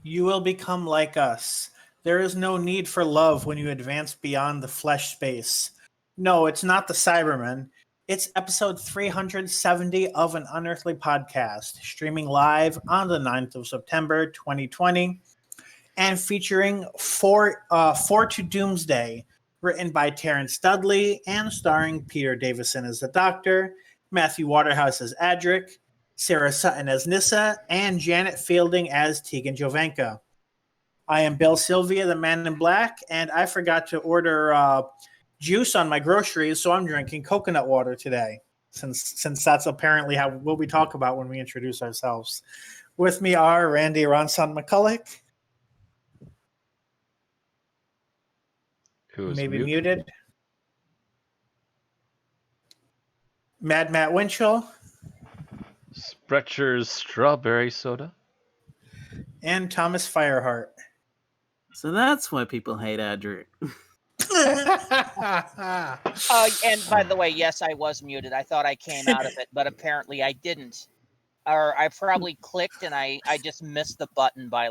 You will become like us. There is no need for love when you advance beyond the flesh space. No, it's not the Cybermen. It's episode 370 of an Unearthly Podcast, streaming live on the 9th of September, 2020, and featuring Four to Doomsday, written by Terrence Dudley and starring Peter Davison as the Doctor, Matthew Waterhouse as Adric, Sarah Sutton as Nyssa, and Janet Fielding as Tegan Jovanka. I am Bill Sylvia, the Man in Black, and I forgot to order juice on my groceries, so I'm drinking coconut water today, since that's apparently what we talk about when we introduce ourselves. With me are Randy Ronson McCulloch, who is maybe muted. Mad Matt Winchell. Sprecher's strawberry soda. And Thomas Fireheart. So that's why people hate Adric. And by the way, yes, I was muted. I thought I came out of it, but apparently I didn't. Or I probably clicked and I just missed the button by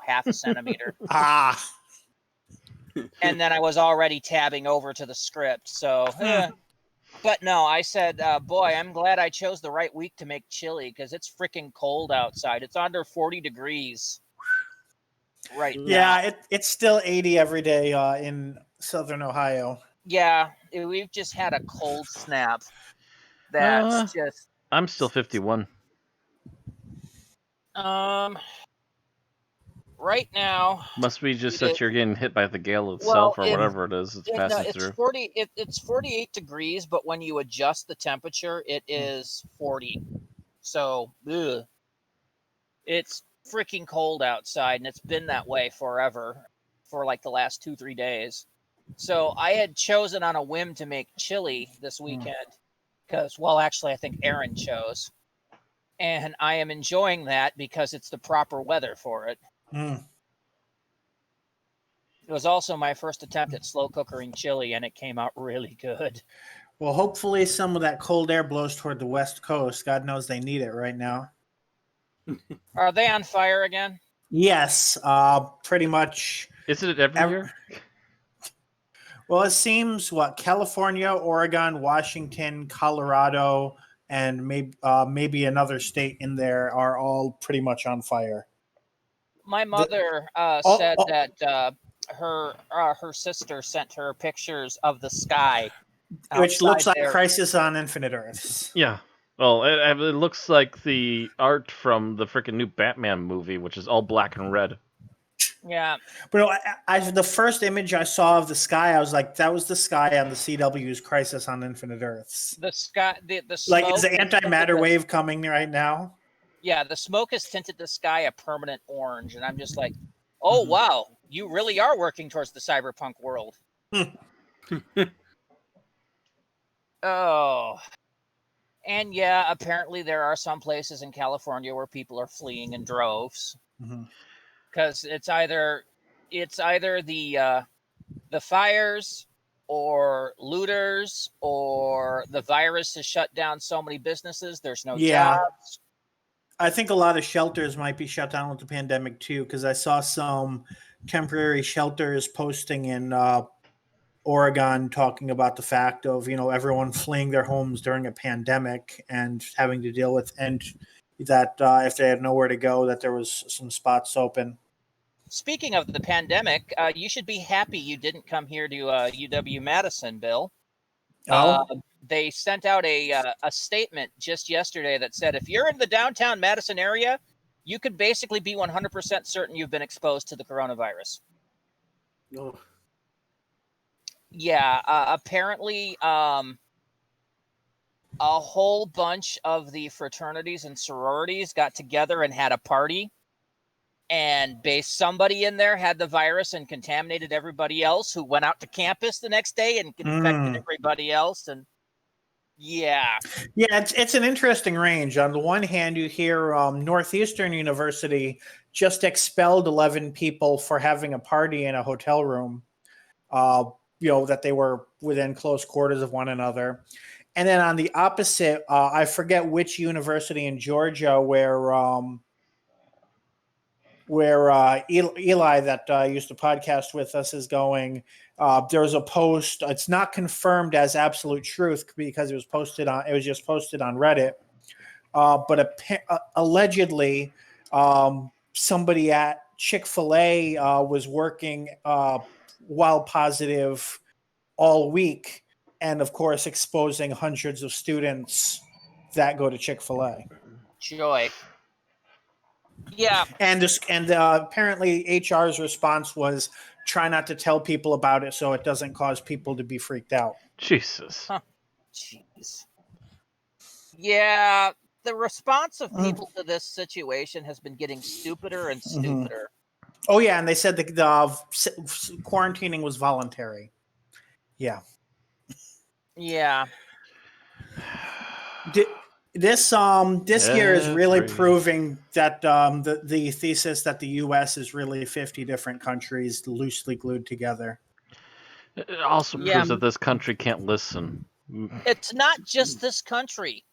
half a centimeter. And then I was already tabbing over to the script. So, But no, I said, boy, I'm glad I chose the right week to make chili because it's freaking cold outside. It's under 40 degrees right now. Yeah, it's still 80 every day in Southern Ohio. Yeah, we've just had a cold snap. That's just... I'm still 51. Right now... Must be just that you're getting hit by the gale itself or whatever it is it's passing through. 40. It's 48 degrees, but when you adjust the temperature, it is 40. So, it's freaking cold outside, and it's been that way forever for the last 2-3 days. So I had chosen on a whim to make chili this weekend because, actually, I think Aaron chose. And I am enjoying that because it's the proper weather for it. It was also my first attempt at slow cookering chili, and it came out really good. Well, hopefully some of that cold air blows toward the West Coast. God knows they need it right now. Are they on fire again? Yes, pretty much. Isn't it every year? Well, it seems California, Oregon, Washington, Colorado, and maybe another state in there are all pretty much on fire. My mother said that her sister sent her pictures of the sky, which looks like Crisis on Infinite Earths. Yeah. Well, it looks like the art from the freaking new Batman movie, which is all black and red. Yeah. But the first image I saw of the sky, I was like, that was the sky on the CW's Crisis on Infinite Earths. The sky, the smoke. Is the antimatter wave coming right now? Yeah, the smoke has tinted the sky a permanent orange, and I'm just like, oh, wow, you really are working towards the cyberpunk world. Oh. And yeah, apparently there are some places in California where people are fleeing in droves. Because it's either the fires or looters or the virus has shut down so many businesses, there's no jobs. I think a lot of shelters might be shut down with the pandemic too, because I saw some temporary shelters posting in Oregon talking about the fact of everyone fleeing their homes during a pandemic and having to deal with, and that if they had nowhere to go, that there was some spots open. Speaking of the pandemic, you should be happy you didn't come here to UW-Madison, Bill. They sent out a statement just yesterday that said if you're in the downtown Madison area, you could basically be 100% certain you've been exposed to the coronavirus. Oh. Yeah, apparently a whole bunch of the fraternities and sororities got together and had a party, and somebody in there had the virus and contaminated everybody else who went out to campus the next day and infected everybody else. And yeah, it's an interesting range. On the one hand, you hear Northeastern University just expelled 11 people for having a party in a hotel room. That they were within close quarters of one another. And then on the opposite, I forget which university in Georgia where where Eli that used to podcast with us is going. There was a post. It's not confirmed as absolute truth because it was just posted on Reddit. But allegedly, somebody at Chick-fil-A was working while positive all week, and of course exposing hundreds of students that go to Chick-fil-A. Joy. Yeah. And apparently HR's response was try not to tell people about it so it doesn't cause people to be freaked out. Jesus. Huh. Jeez. Yeah, the response of people to this situation has been getting stupider and stupider. Oh yeah, and they said the quarantining was voluntary. Yeah. Yeah. This year is really proving that the thesis that the U.S. is really 50 different countries loosely glued together. It also proves that this country can't listen. It's not just this country.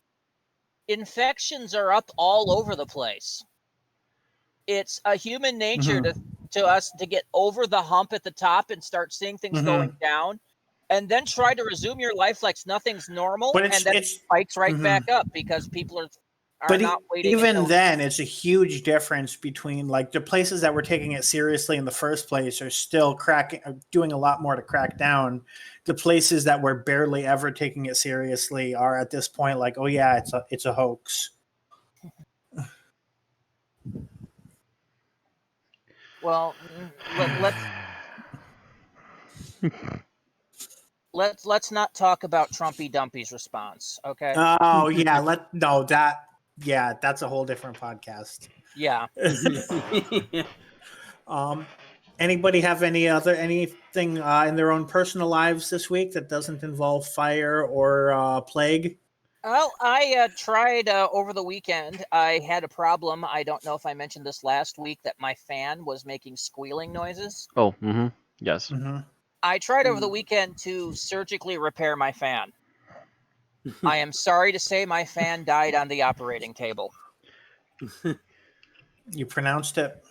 Infections are up all over the place. It's a human nature to us to get over the hump at the top and start seeing things going down, and then try to resume your life like nothing's normal, and then it spikes right back up because people are not waiting. Even then, it's a huge difference between like the places that were taking it seriously in the first place are still doing a lot more to crack down. The places that were barely ever taking it seriously are at this point like, oh yeah, it's a hoax. Well, let's not talk about Trumpy Dumpy's response, okay? Oh yeah, that's a whole different podcast. Yeah. Anybody have anything in their own personal lives this week that doesn't involve fire or plague? Well, I tried over the weekend. I had a problem. I don't know if I mentioned this last week that my fan was making squealing noises. Oh, yes. I tried over the weekend to surgically repair my fan. I am sorry to say my fan died on the operating table. You pronounced it.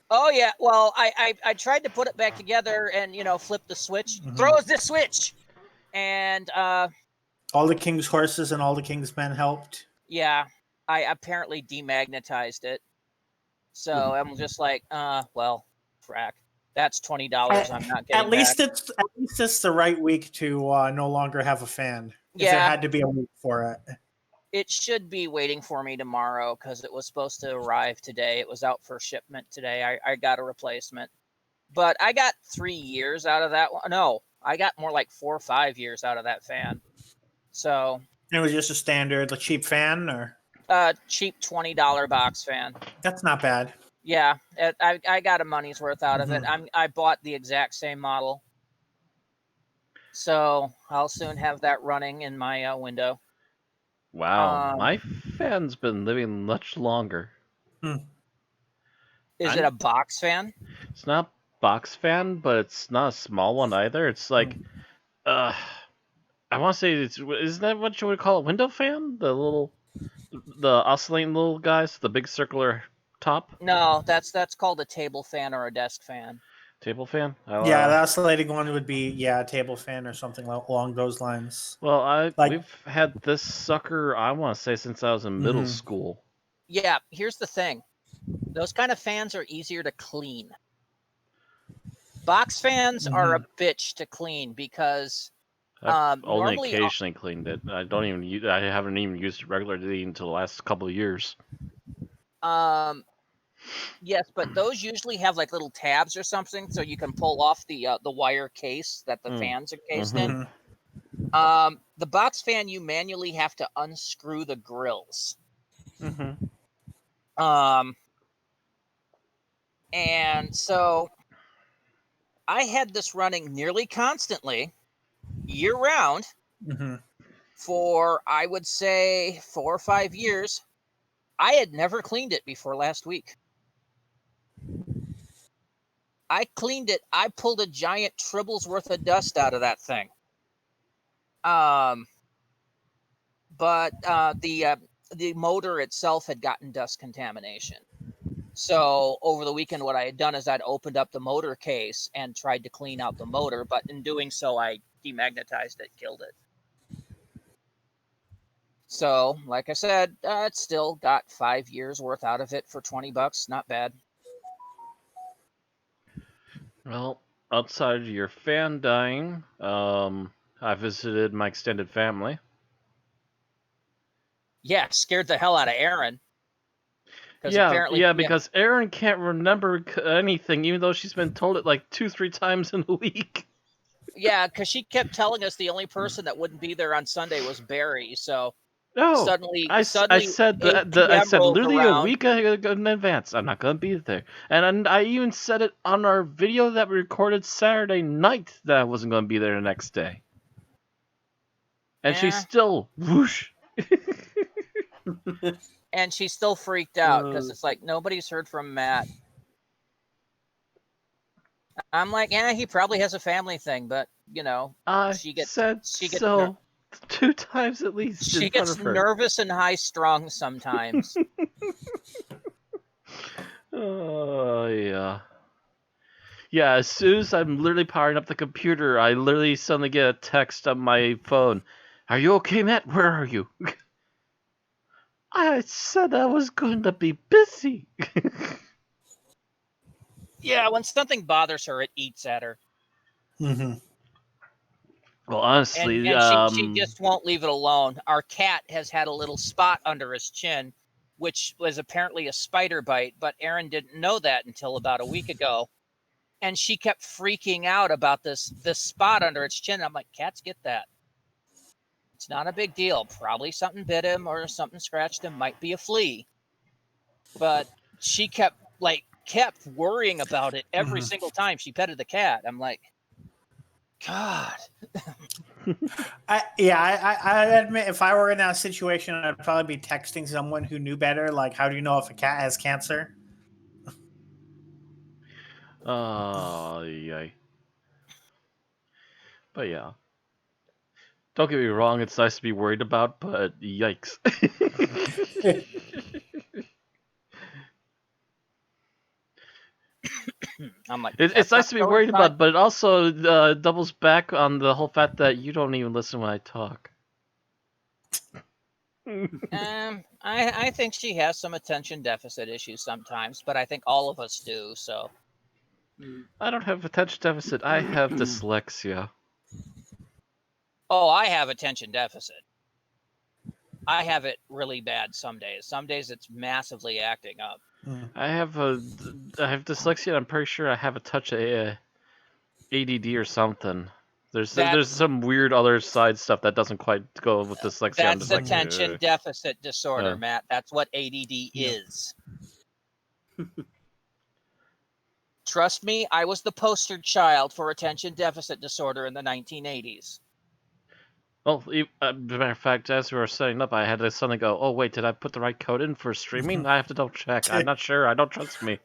Oh yeah. Well, I tried to put it back together and flip the switch. Throws the switch, and all the king's horses and all the king's men helped. Yeah, I apparently demagnetized it. So I'm just like, well, frack. That's $20. I'm not getting. At least it's the right week to no longer have a fan. Yeah, if there had to be a week for it. It should be waiting for me tomorrow because it was supposed to arrive today. It was out for shipment today. I got a replacement, but I got 3 years out of that one. No, I got more like 4 or 5 years out of that fan. So it was just a cheap fan, or cheap $20 box fan. That's not bad. Yeah, I got a money's worth out of it. I bought the exact same model, so I'll soon have that running in my window. Wow, my fan's been living much longer. Is it a box fan? It's not a box fan, but it's not a small one either. It's like, I want to say, isn't that what you would call a window fan? The oscillating little guys, the big circular top? No, that's called a table fan or a desk fan. Table fan? The oscillating one would be a table fan or something along those lines. Well, we've had this sucker, I want to say, since I was in middle school. Yeah, here's the thing. Those kind of fans are easier to clean. Box fans are a bitch to clean because I've only normally occasionally cleaned it. I haven't even used it regularly until the last couple of years. Yes, but those usually have like little tabs or something, so you can pull off the wire case that the fans are cased in. The box fan, you manually have to unscrew the grills. And so I had this running nearly constantly, year round, for I would say 4 or 5 years. I had never cleaned it before last week. I cleaned it. I pulled a giant tribble's worth of dust out of that thing. But the motor itself had gotten dust contamination. So over the weekend, what I had done is I'd opened up the motor case and tried to clean out the motor, but in doing so, I demagnetized it, killed it. So, like I said, it's still got 5 years worth out of it for $20. Not bad. Well, outside of your fan dying, I visited my extended family. Yeah, scared the hell out of Aaron. Apparently, Because Erin can't remember anything, even though she's been told it like 2-3 times in a week. Yeah, because she kept telling us the only person that wouldn't be there on Sunday was Barry. So No, suddenly, I said 8 I said rolled literally around. a week in advance. I'm not gonna be there, and I even said it on our video that we recorded Saturday night that I wasn't gonna be there the next day. And she still whoosh. And she's still freaked out because it's like nobody's heard from Matt. I'm like, yeah, he probably has a family thing, but she gets 2 times at least. She gets nervous and high-strung sometimes. Oh yeah. Yeah, as soon as I'm literally powering up the computer, I literally suddenly get a text on my phone. Are you okay, Matt? Where are you? I said I was going to be busy. Yeah, when something bothers her, it eats at her. Mm-hmm. Well, honestly, and she just won't leave it alone. Our cat has had a little spot under his chin, which was apparently a spider bite, but Erin didn't know that until about a week ago. And she kept freaking out about this spot under its chin. I'm like, cats get that. It's not a big deal. Probably something bit him or something scratched him. Might be a flea. But she kept worrying about it every single time she petted the cat. I'm like, God. I admit, if I were in that situation, I'd probably be texting someone who knew better. Like, how do you know if a cat has cancer? Oh, yay. But yeah. Don't get me wrong, it's nice to be worried about, but yikes. I'm like, it's nice to be worried about, but it also doubles back on the whole fact that you don't even listen when I talk. I think she has some attention deficit issues sometimes, but I think all of us do, so. I don't have attention deficit, I have dyslexia. Oh, I have attention deficit. I have it really bad some days. Some days it's massively acting up. I have dyslexia, and I'm pretty sure I have a touch of ADD or something. There's some weird other side stuff that doesn't quite go with dyslexia. That's attention deficit disorder, Matt. That's what ADD is. Trust me, I was the poster child for attention deficit disorder in the 1980s. Well, as a matter of fact, as we were setting up, I had to suddenly go, oh, wait, did I put the right code in for streaming? I have to double check. I'm not sure. I don't trust me.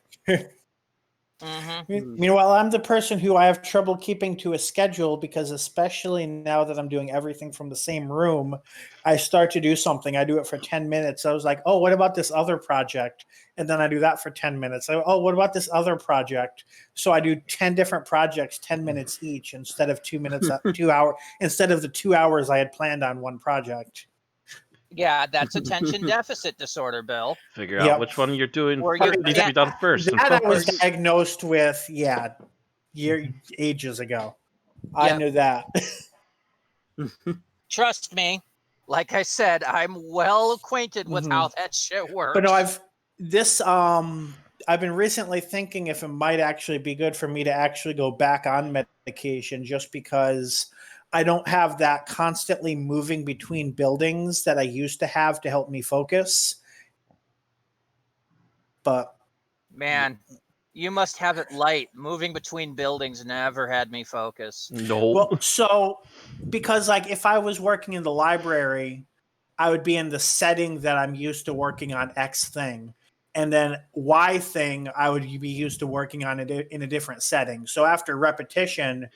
Meanwhile, I'm the person who I have trouble keeping to a schedule because, especially now that I'm doing everything from the same room, I start to do something. I do it for 10 minutes. I was like, oh, what about this other project? And then I do that for 10 minutes. Oh, what about this other project? So I do 10 different projects, 10 minutes each, instead of 2 minutes, 2 hours, instead of the 2 hours I had planned on one project. Yeah, that's attention deficit disorder, Bill. Figure out which one you're doing needs to be done first. That I was diagnosed with, ages ago. I knew that. Trust me, like I said, I'm well acquainted with how that shit works. But no, I've been recently thinking if it might actually be good for me to actually go back on medication, just because I don't have that constantly moving between buildings that I used to have to help me focus. But man, you must have it light. Moving between buildings never had me focus. No. Well, so because if I was working in the library, I would be in the setting that I'm used to working on X thing. And then Y thing, I would be used to working on it in a different setting. So after repetition,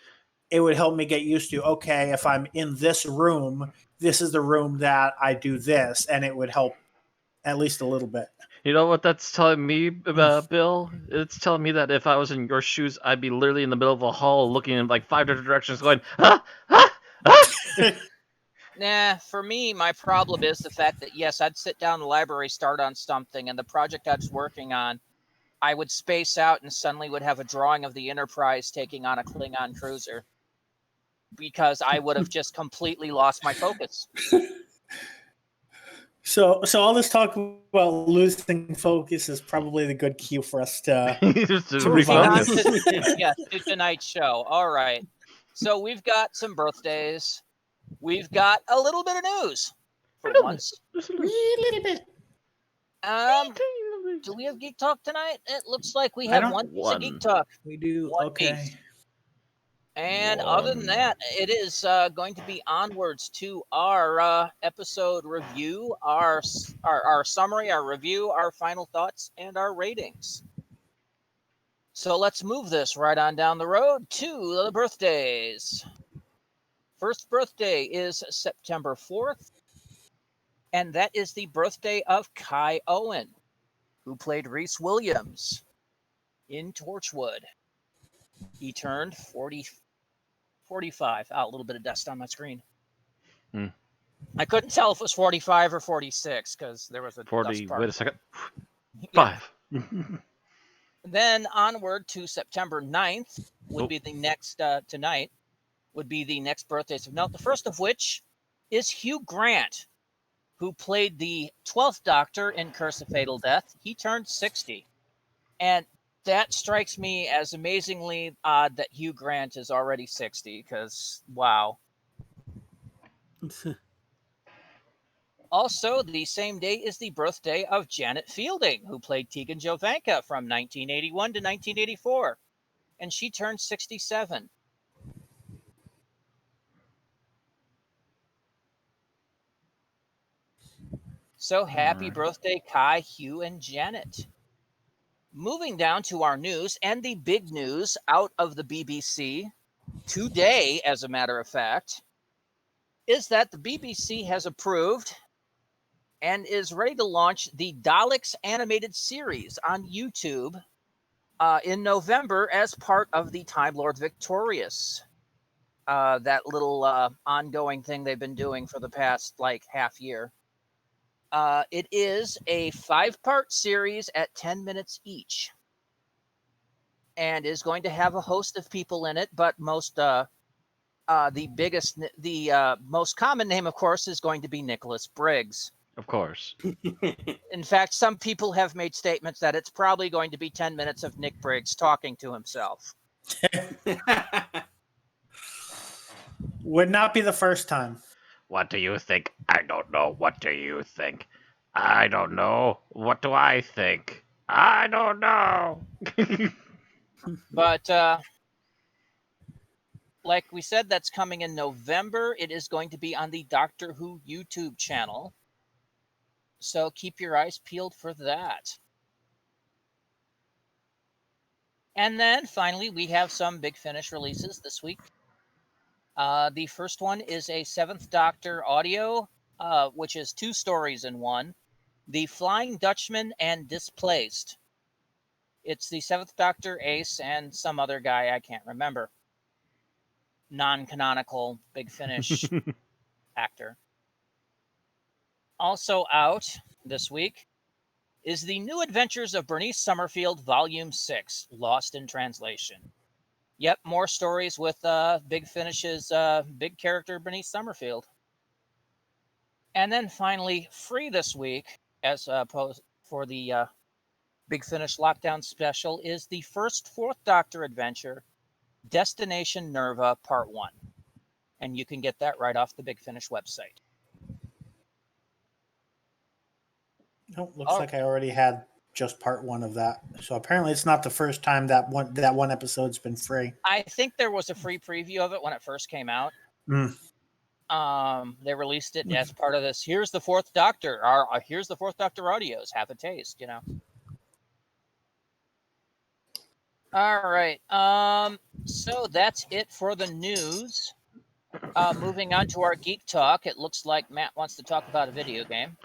it would help me get used to, okay, if I'm in this room, this is the room that I do this, and it would help at least a little bit. You know what that's telling me, Bill? It's telling me that if I was in your shoes, I'd be literally in the middle of a hall looking in like 5 different directions going, ah, ah, ah! Nah, for me, my problem is the fact that, yes, I'd sit down in the library, start on something, and the project I was working on, I would space out and suddenly would have a drawing of the Enterprise taking on a Klingon cruiser because I would have just completely lost my focus. So all this talk about losing focus is probably the good cue for us to Just to Moving on refocus. to tonight's show. All right. So we've got some birthdays. We've got a little bit of news for once. Just a a little. little bit. Do we have Geek Talk tonight? It looks like we I have don't- one piece of Geek Talk. We do. One Okay. piece. And other than that, it is going to be onwards to our episode review, our summary, our review, our final thoughts, and our ratings. So let's move this right on down the road to the birthdays. First birthday is September 4th, and that is the birthday of Kai Owen, who played Reese Williams in Torchwood. He turned 45. Oh, a little bit of dust on my screen. I couldn't tell if it was 45 or 46 because there was a 40. dust part. Wait a second. Yeah. 5. Then onward to September 9th would be the next, tonight, would be the next birthdays of note. The first of which is Hugh Grant, who played the 12th Doctor in Curse of Fatal Death. He turned 60. And that strikes me as amazingly odd that Hugh Grant is already 60, because, wow. Also, the same day is the birthday of Janet Fielding, who played Tegan Jovanka from 1981 to 1984. And she turned 67. So happy birthday, Kai, Hugh, and Janet. Moving down to our news, and the big news out of the BBC today, as a matter of fact, is that the BBC has approved and is ready to launch the Daleks animated series on YouTube in November as part of the Time Lord Victorious. That little ongoing thing they've been doing for the past half year. It is a 5-part series at 10 minutes each, and is going to have a host of people in it. But most the most common name, of course, is going to be Nicholas Briggs. Of course. In fact, some people have made statements that it's probably going to be 10 minutes of Nick Briggs talking to himself. Would not be the first time. What do you think? I don't know. What do you think? I don't know. What do I think? I don't know. But like we said, that's coming in November. It is going to be on the Doctor Who YouTube channel. So keep your eyes peeled for that. And then finally, we have some Big Finish releases this week. The first one is a 7th Doctor audio, which is 2 stories in one. The Flying Dutchman and Displaced. It's the 7th Doctor, Ace, and some other guy I can't remember. Non-canonical Big Finish actor. Also out this week is the New Adventures of Bernice Summerfield, Volume 6, Lost in Translation. Yep, more stories with Big Finish's big character, Bernice Summerfield. And then finally, free this week, as opposed for the Big Finish Lockdown Special, is the first 4th Doctor adventure, Destination Nerva Part 1. And you can get that right off the Big Finish website. Oh, looks like I already had just part 1 of that. So apparently it's not the first time that one episode's been free. I think there was a free preview of it when it first came out. They released it as part of this. Here's the 4th Doctor. Here's the 4th Doctor audios. Have a taste, All right. So that's it for the news. Moving on to our Geek Talk. It looks like Matt wants to talk about a video game.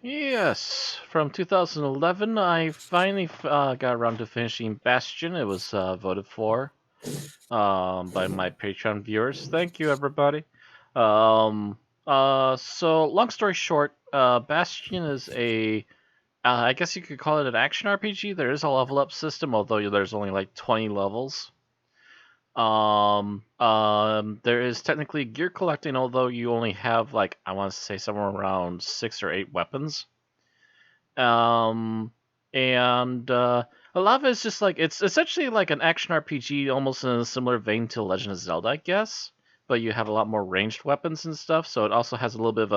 Yes, from 2011, I finally got around to finishing Bastion. It was voted for by my Patreon viewers. Thank you, everybody. Um, so, long story short, Bastion is I guess you could call it an action RPG. There is a level up system, although there's only like 20 levels. There is technically gear collecting, although you only have like I want to say somewhere around 6 or 8 weapons. Um, and a lot of it's just like it's essentially like an action RPG, almost in a similar vein to Legend of Zelda, I guess. But you have a lot more ranged weapons and stuff, so it also has a little bit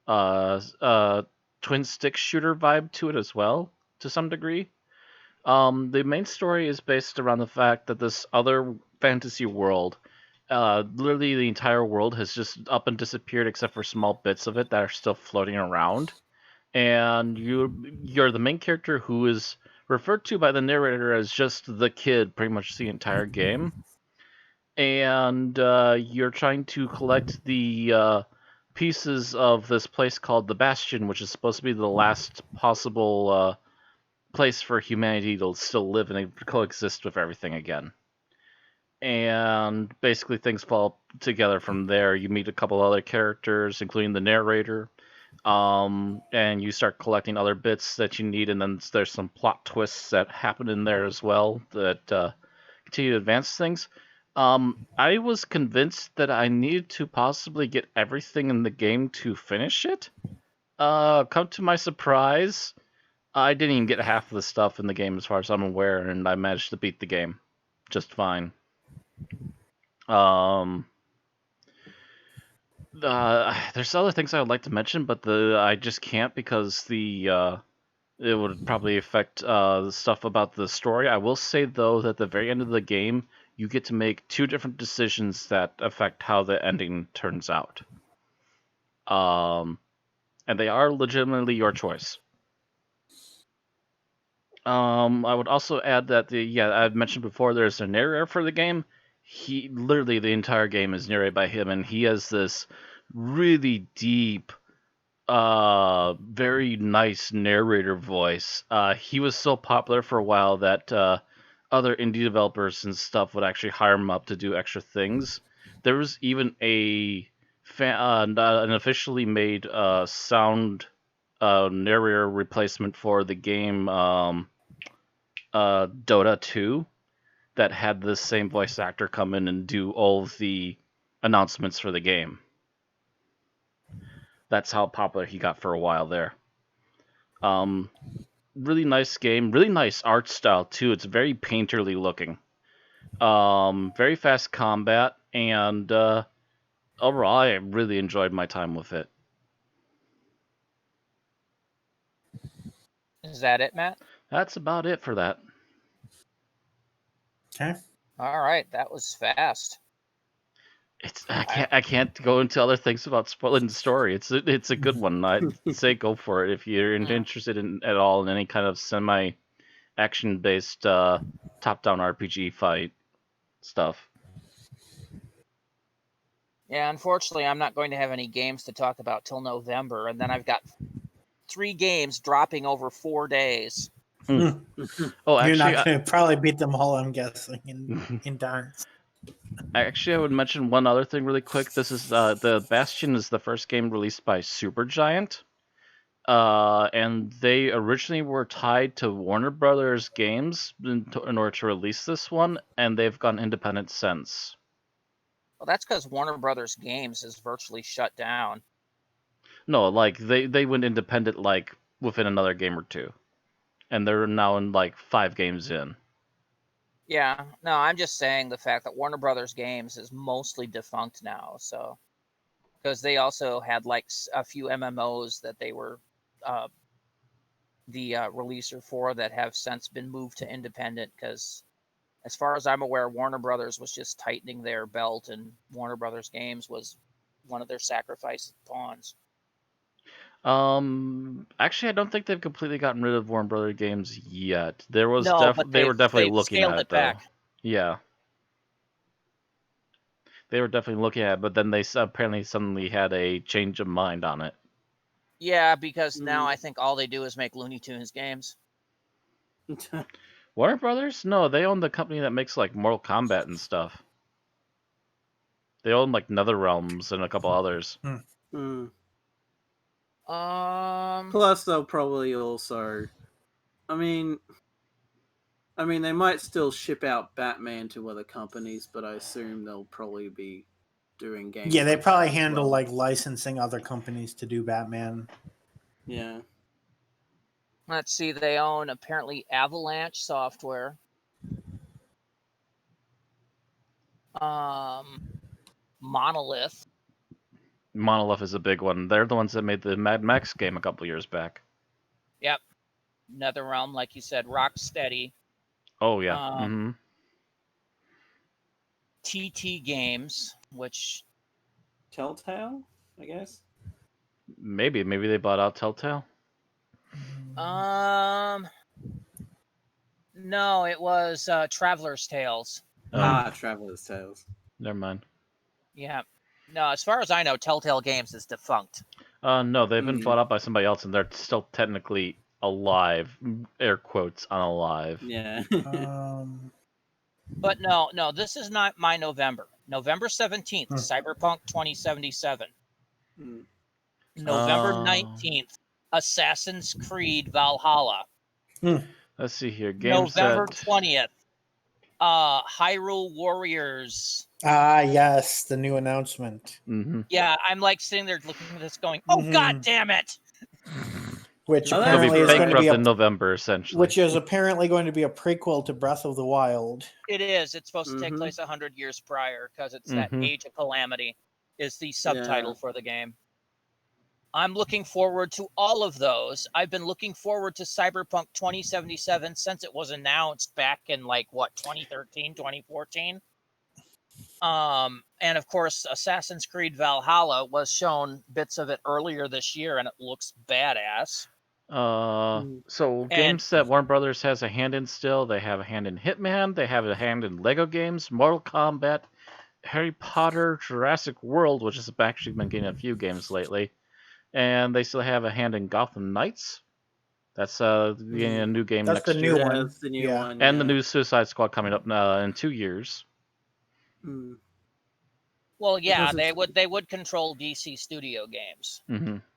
of a twin stick shooter vibe to it as well, to some degree. The main story is based around the fact that this other fantasy world, literally the entire world has just up and disappeared except for small bits of it that are still floating around. And you're the main character who is referred to by the narrator as just the kid pretty much the entire game. And you're trying to collect the pieces of this place called the Bastion, which is supposed to be the last possible place for humanity to still live and coexist with everything again. And basically things fall together from there. You meet a couple other characters, including the narrator, and you start collecting other bits that you need, and then there's some plot twists that happen in there as well that continue to advance things. I was convinced that I needed to possibly get everything in the game to finish it. Come to my surprise, I didn't even get half of the stuff in the game as far as I'm aware, and I managed to beat the game just fine. There's other things I would like to mention, but I just can't because it would probably affect the stuff about the story. I will say though that at the very end of the game, you get to make 2 different decisions that affect how the ending turns out. And they are legitimately your choice. I would also add that I've mentioned before there's a narrator for the game. He literally the entire game is narrated by him, and he has this really deep, very nice narrator voice. He was so popular for a while that other indie developers and stuff would actually hire him up to do extra things. There was even an officially made sound narrator replacement for the game Dota 2 that had this same voice actor come in and do all of the announcements for the game. That's how popular he got for a while there. Really nice game, really nice art style too. It's very painterly looking. Very fast combat, and overall, I really enjoyed my time with it. Is that it, Matt? That's about it for that. Okay. All right, that was fast. I can't go into other things about spoiling the story. It's a good one. I'd say go for it if you're interested in at all in any kind of semi action based top down RPG fight stuff. Yeah, unfortunately, I'm not going to have any games to talk about till November, and then I've got 3 games dropping over 4 days. Oh, actually, you're not going to probably beat them all, I'm guessing, in time. Actually, I would mention one other thing really quick. This is the Bastion is the first game released by Supergiant, and they originally were tied to Warner Brothers Games in order to release this one, and they've gone independent since. Well, that's because Warner Brothers Games is virtually shut down. No, like they went independent like within another game or 2, and they're now in like 5 games in. Yeah, no, I'm just saying the fact that Warner Brothers Games is mostly defunct now, so because they also had like a few MMOs that they were the releaser for that have since been moved to independent because as far as I'm aware, Warner Brothers was just tightening their belt and Warner Brothers Games was one of their sacrifice pawns. Actually, I don't think they've completely gotten rid of Warner Brothers Games yet. There was they were definitely looking at it though. back. Yeah. They were definitely looking at it, but then they apparently suddenly had a change of mind on it. Yeah, because now I think all they do is make Looney Tunes games. Warner Brothers? No, they own the company that makes like Mortal Kombat and stuff. They own like NetherRealms and a couple others. Plus, they'll probably also. I mean, they might still ship out Batman to other companies, but I assume they'll probably be doing games. Yeah, they like probably that as handle well. like licensing other companies to do Batman. Yeah. Let's see, they own apparently Avalanche Software. Monolith. Monolith is a big one. They're the ones that made the Mad Max game a couple years back. Yep. NetherRealm, like you said, Rocksteady. Oh yeah. TT Games, which Telltale, I guess. Maybe they bought out Telltale. no, it was Traveler's Tales. Traveler's Tales. Never mind. Yeah. No, as far as I know, Telltale Games is defunct. No, they've been bought out by somebody else, and they're still technically alive. Air quotes on alive. Yeah. But no, this is not my November. November 17th, Cyberpunk 2077. November 19th, Assassin's Creed Valhalla. Let's see here. November 20th, Hyrule Warriors. Yes, the new announcement. Yeah, I'm like sitting there looking at this going, oh, God damn it. Which They'll apparently be is going to bankrupt be in November, essentially. which is apparently going to be a prequel to Breath of the Wild. It is. It's supposed to take place 100 years prior because it's that Age of Calamity is the subtitle for the game. I'm looking forward to all of those. I've been looking forward to Cyberpunk 2077 since it was announced back in 2013, 2014. And of course, Assassin's Creed Valhalla was shown bits of it earlier this year, and it looks badass. So games that Warner Brothers has a hand in still, they have a hand in Hitman, they have a hand in Lego games, Mortal Kombat, Harry Potter, Jurassic World, which has actually been getting a few games lately, and they still have a hand in Gotham Knights. That's getting a new game That's next the year. new one. That's the new one. And the new Suicide Squad coming up in 2 years. Well, yeah, they would control DC Studio games.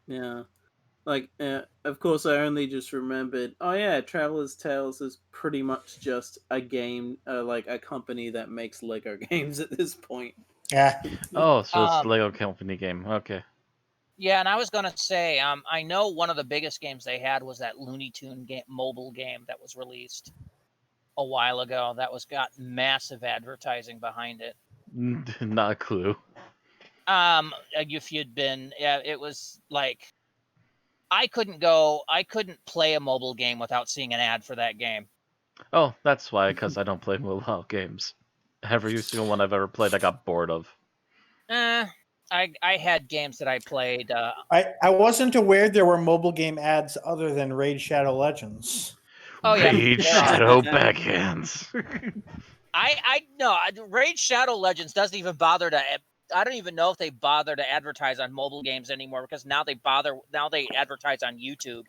Yeah. Of course, I only just remembered. Oh yeah, Traveler's Tales is pretty much just a game, a company that makes Lego games at this point. Yeah. Oh, so it's a Lego company game. Okay. Yeah, and I was gonna say, I know one of the biggest games they had was that Looney Tune mobile game that was released a while ago. That got massive advertising behind it. Not a clue. If you'd been, it was like. I couldn't play a mobile game without seeing an ad for that game. Oh, that's why, because I don't play mobile games. Every single one I've ever played, I got bored of. I had games that I played. I wasn't aware there were mobile game ads other than Raid Shadow Legends. Oh yeah, Raid Shadow Backhands. Raid Shadow Legends doesn't even bother to. I don't even know if they bother to advertise on mobile games anymore because now they advertise on YouTube.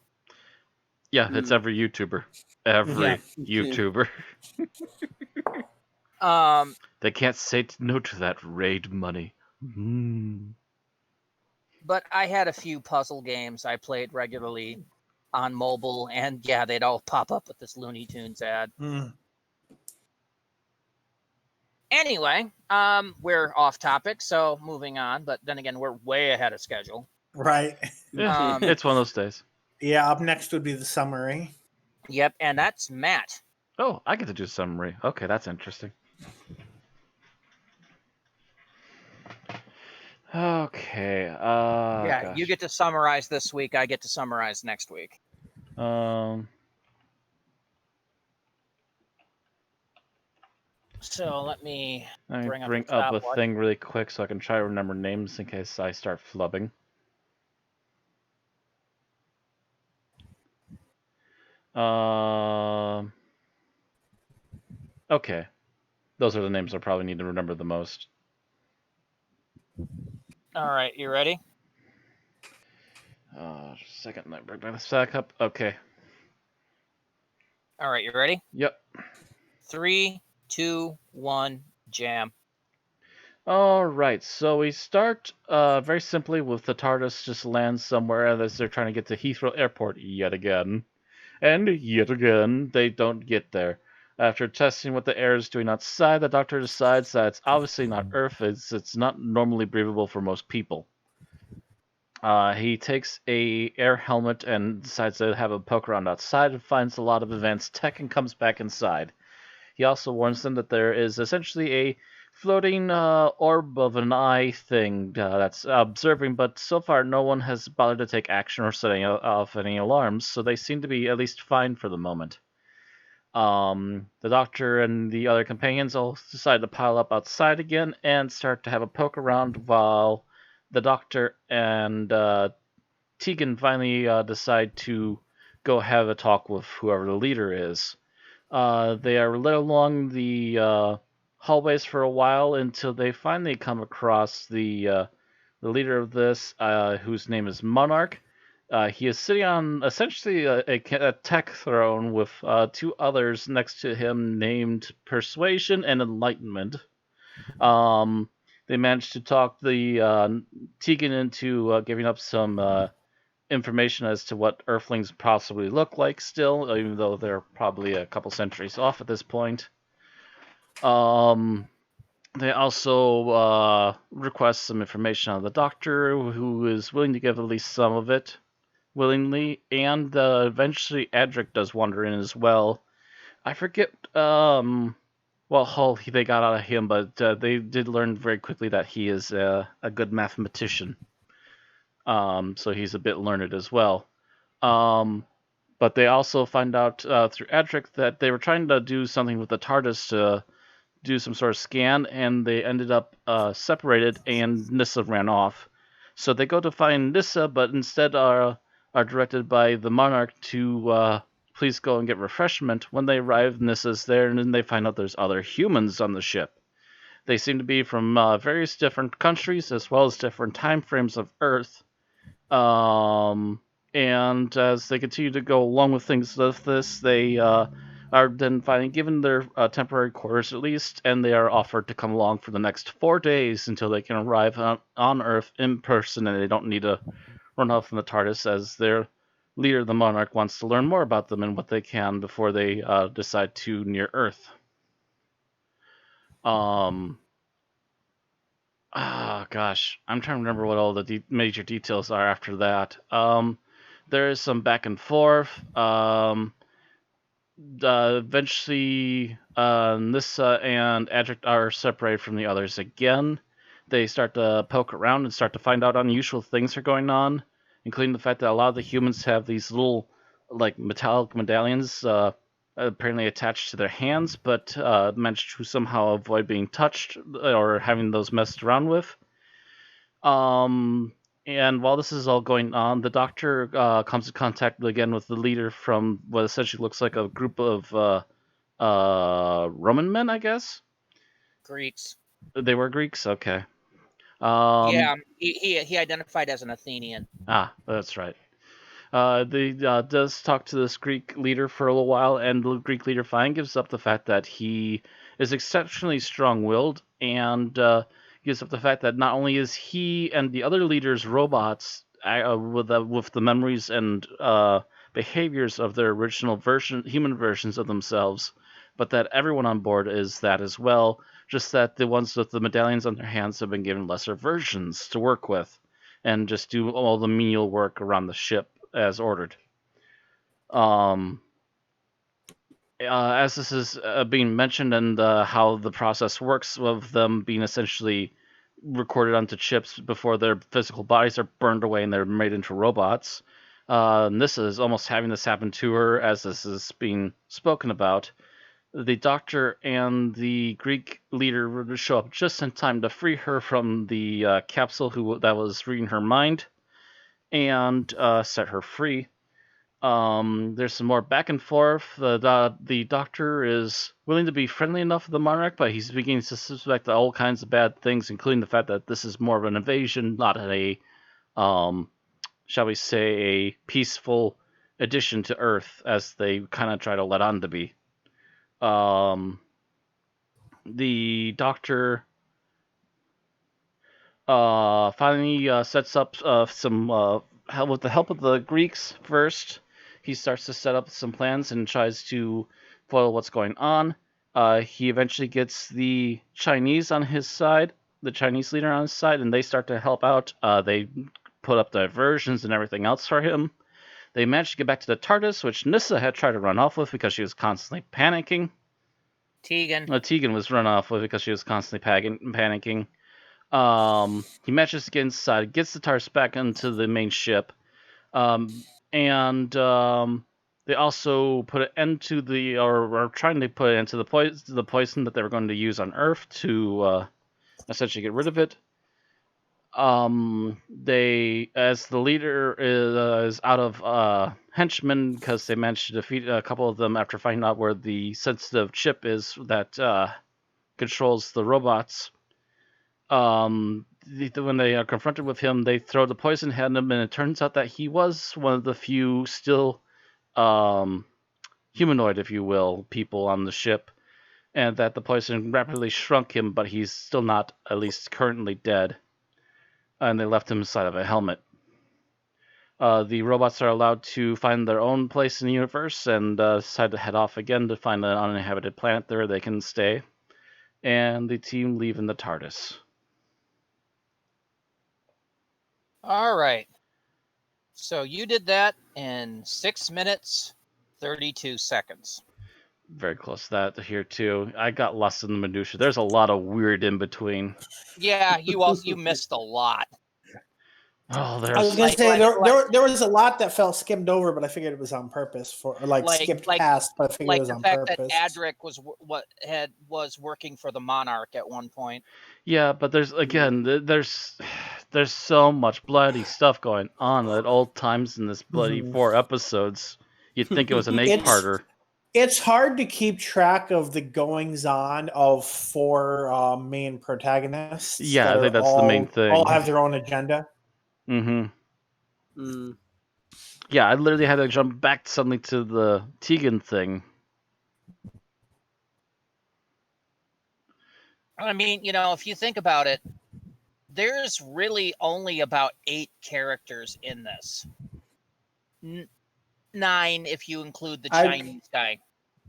Yeah, it's every YouTuber. YouTuber. They can't say no to that raid money. But I had a few puzzle games I played regularly on mobile, and yeah, they'd all pop up with this Looney Tunes ad. Anyway, we're off topic, so moving on. But then again, we're way ahead of schedule. Right. It's one of those days. Yeah, up next would be the summary. Yep, and that's Matt. Oh, I get to do a summary. Okay, that's interesting. Okay. Gosh. You get to summarize this week. I get to summarize next week. So let me bring up a thing really quick so I can try to remember names in case I start flubbing. Okay. Those are the names I probably need to remember the most. All right, you ready? Second, let me bring this back up. Okay. All right, you ready? Yep. 3, 2, 1, jam. All right, so we start very simply with the TARDIS just lands somewhere as they're trying to get to Heathrow Airport yet again. And yet again, they don't get there. After testing what the air is doing outside, the Doctor decides that it's obviously not Earth, it's not normally breathable for most people. He takes a air helmet and decides to have a poke around outside and finds a lot of advanced tech and comes back inside. He also warns them that there is essentially a floating orb of an eye thing that's observing, but so far no one has bothered to take action or setting off any alarms, so they seem to be at least fine for the moment. The Doctor and the other companions all decide to pile up outside again and start to have a poke around while the Doctor and Tegan finally decide to go have a talk with whoever the leader is. They are led along the hallways for a while until they finally come across the leader of this, whose name is Monarch. He is sitting on essentially a tech throne with two others next to him named Persuasion and Enlightenment. They managed to talk the Tegan into giving up some information as to what Earthlings possibly look like still, even though they're probably a couple centuries off at this point. They also request some information on the Doctor, who is willing to give at least some of it willingly, and eventually Adric does wander in as well. I forget what hull they got out of him, but they did learn very quickly that he is a good mathematician. So he's a bit learned as well. But they also find out through Adric that they were trying to do something with the TARDIS to do some sort of scan, and they ended up separated, and Nyssa ran off. So they go to find Nyssa, but instead are directed by the Monarch to please go and get refreshment. When they arrive, Nyssa's there, and then they find out there's other humans on the ship. They seem to be from various different countries, as well as different time frames of Earth. And as they continue to go along with things with this, they are then finally given their temporary quarters at least, and they are offered to come along for the next 4 days until they can arrive on Earth in person, and they don't need to run off in the TARDIS, as their leader, the Monarch, wants to learn more about them and what they can before they decide to near Earth. Gosh, I'm trying to remember what all the major details are after that. There is some back and forth. Eventually, Nyssa and Adric are separated from the others again. They start to poke around and start to find out unusual things are going on, including the fact that a lot of the humans have these little, like, metallic medallions apparently attached to their hands, but managed to somehow avoid being touched or having those messed around with. And while this is all going on, the Doctor comes in contact again with the leader from what essentially looks like a group of Roman men, I guess? Greeks. They were Greeks? Okay. Yeah, he identified as an Athenian. Ah, that's right. They does talk to this Greek leader for a little while, and the Greek leader finally gives up the fact that he is exceptionally strong-willed, and gives up the fact that not only is he and the other leaders robots with the memories and behaviors of their original human versions of themselves, but that everyone on board is that as well, just that the ones with the medallions on their hands have been given lesser versions to work with, and just do all the menial work around the ship as ordered. As this is being mentioned, and how the process works of them being essentially recorded onto chips before their physical bodies are burned away and they're made into robots, Nyssa is almost having this happen to her as this is being spoken about. The Doctor and the Greek leader show up just in time to free her from the capsule that was reading her mind, and set her free. There's some more back and forth. The Doctor is willing to be friendly enough with the Monarch, but he's beginning to suspect all kinds of bad things, including the fact that this is more of an invasion, not a shall we say, a peaceful addition to Earth, as they kind of try to let on to be. The Doctor finally sets up with the help of the Greeks first. He starts to set up some plans and tries to foil what's going on. He eventually gets the Chinese on his side, the Chinese leader on his side, and they start to help out. They put up diversions and everything else for him. They managed to get back to the TARDIS, which Nyssa had tried to run off with because she was constantly panicking. Tegan was run off with because she was constantly panicking. He manages to get inside, gets the TARDIS back into the main ship, and they also put an end to or are trying to put an end to the poison that they were going to use on Earth to essentially get rid of it. They, as the leader is out of henchmen because they managed to defeat a couple of them after finding out where the sensitive chip is that controls the robots. When they are confronted with him, they throw the poison at him, and it turns out that he was one of the few still humanoid, if you will, people on the ship, and that the poison rapidly shrunk him, but he's still not, at least currently, dead. And they left him inside of a helmet. The robots are allowed to find their own place in the universe and decide to head off again to find an uninhabited planet there they can stay. And the team leave in the TARDIS. All right. So you did that in 6 minutes, 32 seconds. Very close to that here too. I got lost in the minutia. There's a lot of weird in between. Yeah, you missed a lot. Oh, I was gonna say there was a lot that felt skimmed over, but I figured it was on purpose skipped past. But I figured it was on purpose. Like the fact that Adric was working for the Monarch at one point. Yeah, but there's so much bloody stuff going on at all times in this bloody 4 episodes. You'd think it was an 8-parter. It's hard to keep track of the goings-on of 4 main protagonists. Yeah, I think that's the main thing. All have their own agenda. Mm-hmm. Yeah, I literally had to jump back suddenly to the Tegan thing. I mean, if you think about it, there's really only about 8 characters in this. 9 if you include the Chinese guy.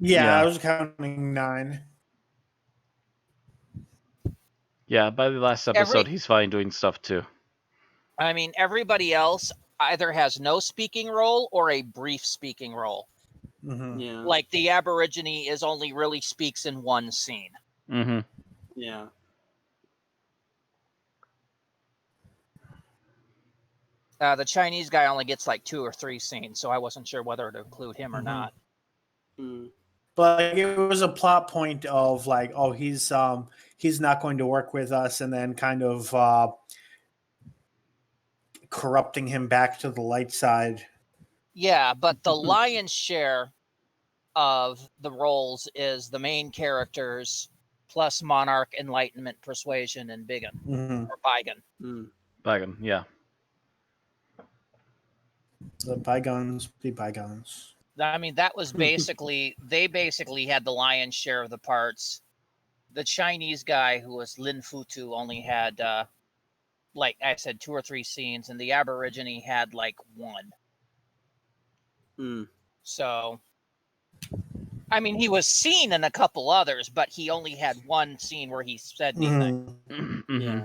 Yeah, I was counting 9. Yeah, by the last episode, he's fine doing stuff too. I mean, everybody else either has no speaking role or a brief speaking role. Mm-hmm. Yeah. Like the Aborigine only really speaks in one scene. Mm-hmm. Yeah. The Chinese guy only gets like 2 or 3 scenes, so I wasn't sure whether to include him or not. Mm. But it was a plot point of like, oh, he's not going to work with us, and then kind of corrupting him back to the light side. Yeah, but the lion's share of the roles is the main characters plus Monarch, Enlightenment, Persuasion, and Biggin or Bigon. Bigon, yeah. The bygones be bygones. I mean, that was basically they had the lion's share of the parts. The Chinese guy who was Lin Futu only had like I said 2 or 3 scenes, and the Aborigine had like 1. So I mean, he was seen in a couple others, but he only had 1 scene where he said anything. Mm-hmm. Yeah.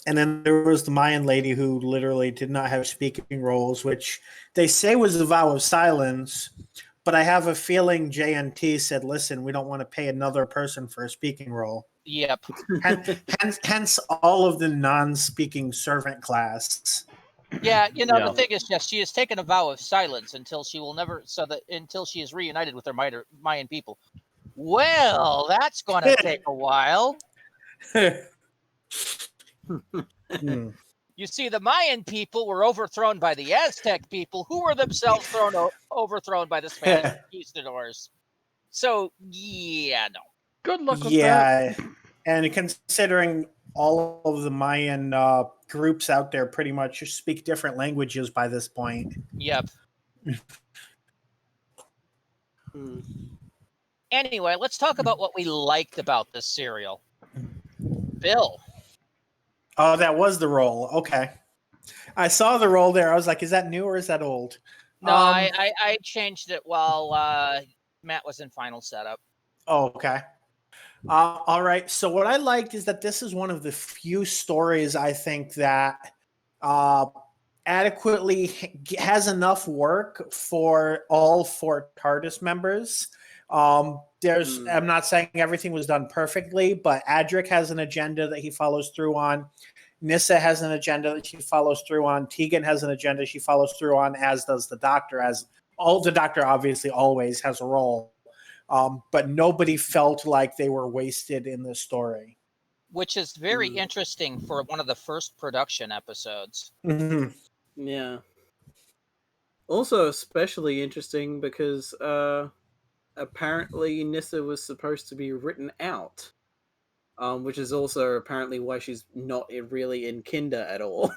And then there was the Mayan lady who literally did not have speaking roles, which they say was a vow of silence. But I have a feeling JNT said, listen, we don't want to pay another person for a speaking role. Yep. Hence all of the non-speaking servant class. Yeah, the thing is, yes, she has taken a vow of silence until she is reunited with her Mayan people. Well, that's going to take a while. You see, the Mayan people were overthrown by the Aztec people, who were themselves overthrown by the Spanish conquistadors. So, yeah, no. Good luck with that. And considering all of the Mayan groups out there pretty much speak different languages by this point. Yep. Anyway, let's talk about what we liked about this serial. Bill. Oh, that was the roll. Okay. I saw the roll there. I was like, is that new or is that old? No, I changed it while Matt was in final setup. Oh, okay. All right. So what I liked is that this is one of the few stories I think that adequately has enough work for all 4 TARDIS members. I'm not saying everything was done perfectly, but Adric has an agenda that he follows through on. Nyssa has an agenda that she follows through on. Tegan has an agenda she follows through on, as does the Doctor. The Doctor obviously always has a role. But nobody felt like they were wasted in this story. Which is very interesting for one of the first production episodes. Mm-hmm. Yeah. Also especially interesting because apparently Nyssa was supposed to be written out. Which is also apparently why she's not really in Kinder at all.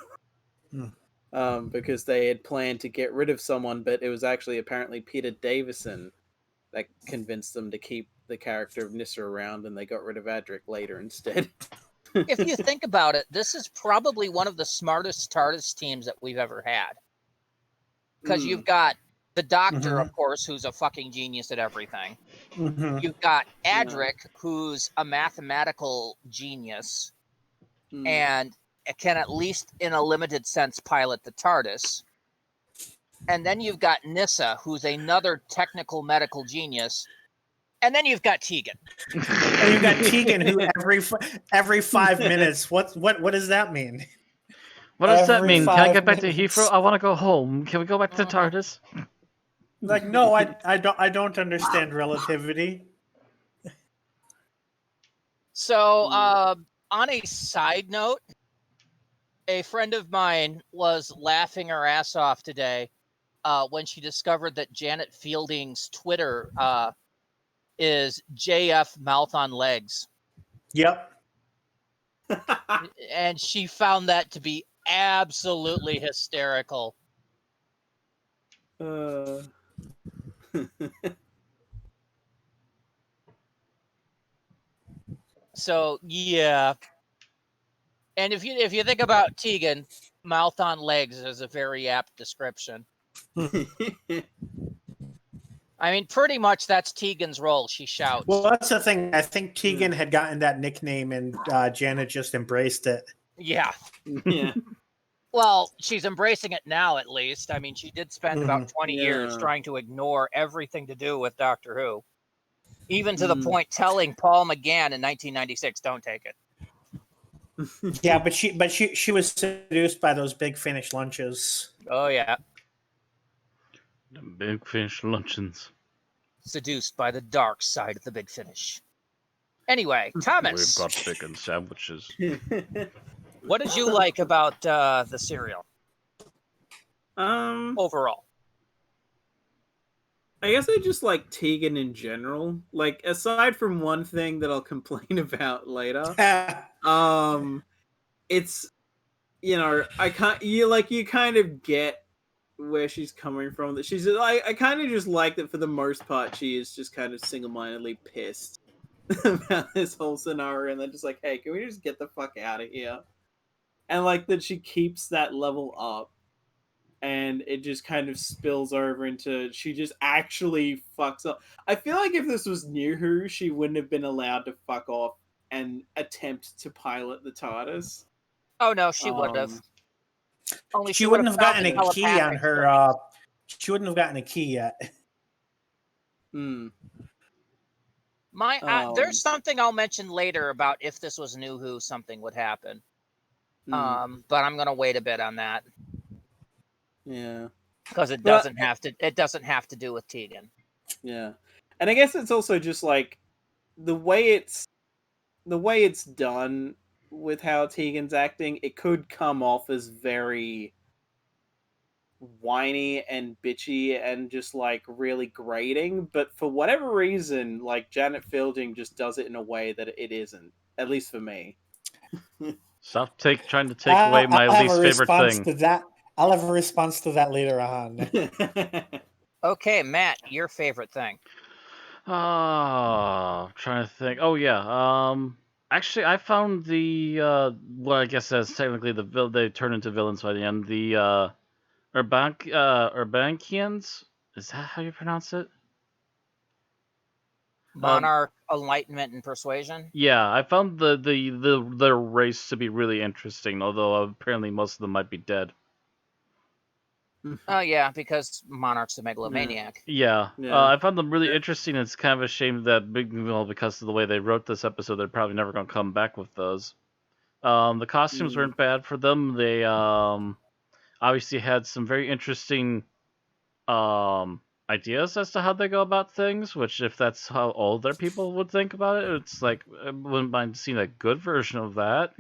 Because they had planned to get rid of someone, but it was actually apparently Peter Davison that convinced them to keep the character of Nyssa around, and they got rid of Adric later instead. If you think about it, this is probably one of the smartest TARDIS teams that we've ever had. Because you've got the Doctor, of course, who's a fucking genius at everything. You've got Adric, who's a mathematical genius and can at least in a limited sense pilot the TARDIS. And then you've got Nyssa, who's another technical medical genius. And then you've got Tegan. And you've got Tegan, who every 5 minutes. What does that mean? What does that mean? Can I get back to Heathrow? I want to go home. Can we go back to TARDIS? Like, no, I don't understand relativity. So, on a side note, a friend of mine was laughing her ass off today when she discovered that Janet Fielding's Twitter is JF Mouth on Legs. Yep. And she found that to be absolutely hysterical. So, yeah. And if you think about Tegan, mouth on legs is a very apt description. I mean, pretty much that's Tegan's role. She shouts. Well, that's the thing. I think Tegan had gotten that nickname, and Janet just embraced it. Yeah. Yeah. Well, she's embracing it now, at least. I mean, she did spend about 20 years trying to ignore everything to do with Doctor Who. Even to the point telling Paul McGann in 1996, don't take it. Yeah, but she was seduced by those big Finnish lunches. Oh, yeah. The big fish luncheons. Seduced by the dark side of the Big Finish. Anyway, Thomas. We've got bacon sandwiches. What did you like about the serial? Overall. I guess I just like Tegan in general. Like, aside from one thing that I'll complain about later, it's, you know, you kind of get where she's coming from. That she's, I kind of just like that for the most part, she is just kind of single-mindedly pissed about this whole scenario, and they're just like, hey, can we just get the fuck out of here? And like that she keeps that level up. And it just kind of spills over into she just actually fucks up. I feel like if this was New Who, she wouldn't have been allowed to fuck off and attempt to pilot the TARDIS. Oh no, she would have. Only she wouldn't have gotten a key on her. She wouldn't have gotten a key yet. There's something I'll mention later about if this was New Who, something would happen. But I'm gonna wait a bit on that. Yeah, because it doesn't have to. It doesn't have to do with Tegan. Yeah, and I guess it's also just like the way it's done with how Tegan's acting. It could come off as very whiny and bitchy and just like really grating, but for whatever reason, like Janet Fielding just does it in a way that it isn't. At least for me. Stop trying to take away my least favorite thing. I'll have a response to that later on. Okay, Matt, your favorite thing. I'm trying to think. Oh yeah. Actually, I found the what I guess that's technically they turn into villains by the end. The Urbankians. Is that how you pronounce it? Monarch, Enlightenment, and Persuasion. Yeah, I found the race to be really interesting. Although apparently most of them might be dead. Oh yeah, because Monarch's a megalomaniac. Yeah. I found them really interesting. It's kind of a shame that because of the way they wrote this episode, they're probably never going to come back with those. The costumes weren't bad for them. They obviously had some very interesting ideas as to how they go about things. Which, if that's how older people would think about it, it's like I wouldn't mind seeing a good version of that.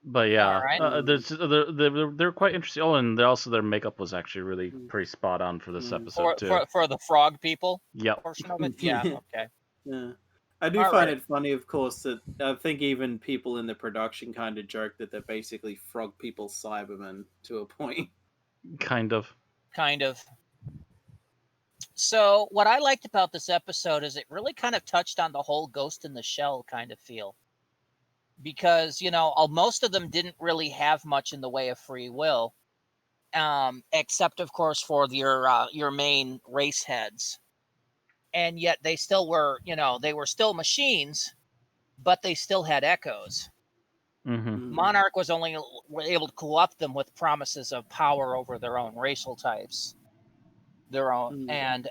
But yeah, right. they're quite interesting. Oh, and their makeup was actually really pretty spot on for this episode too. For the frog people. Yep. Portion of it. Yeah. Okay. Yeah. I do find it funny, of course, that I think even people in the production kind of joke that they're basically frog people Cybermen to a point. Kind of. So what I liked about this episode is it really kind of touched on the whole Ghost in the Shell kind of feel. Because, most of them didn't really have much in the way of free will, except, of course, for your main race heads. And yet they still were, they were still machines, but they still had echoes. Mm-hmm. Monarch was only able to co-opt them with promises of power over their own racial types. Their own. And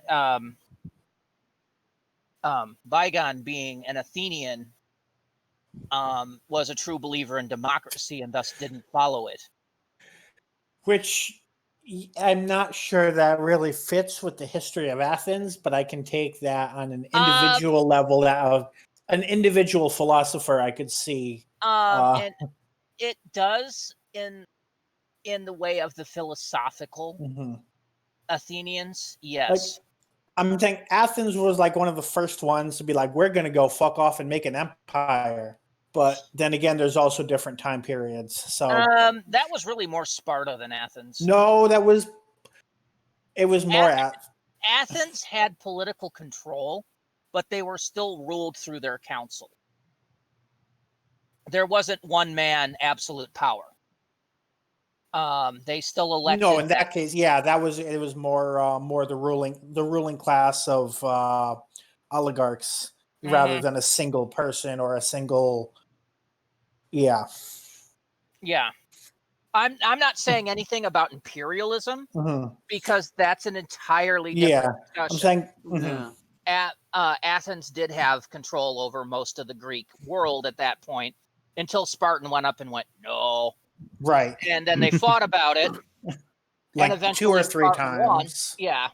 Bygone, being an Athenian, was a true believer in democracy and thus didn't follow it. Which I'm not sure that really fits with the history of Athens, but I can take that on an individual level. That an individual philosopher I could see. And it does in the way of the philosophical Athenians, yes. I'm saying Athens was like one of the first ones to be like, we're going to go fuck off and make an empire. But then again, there's also different time periods. So that was really more Sparta than Athens. No, it was more Athens had political control, but they were still ruled through their council. There wasn't one man absolute power. They still elected. No, in that case, yeah, it was more the ruling class of oligarchs rather than a single person or a single. Yeah. I'm not saying anything about imperialism because that's an entirely different discussion. I'm saying Athens did have control over most of the Greek world at that point until Spartan went up and went, no. Right. And then they fought about it. Like and eventually 2 or 3 Spartan times. won. Yeah.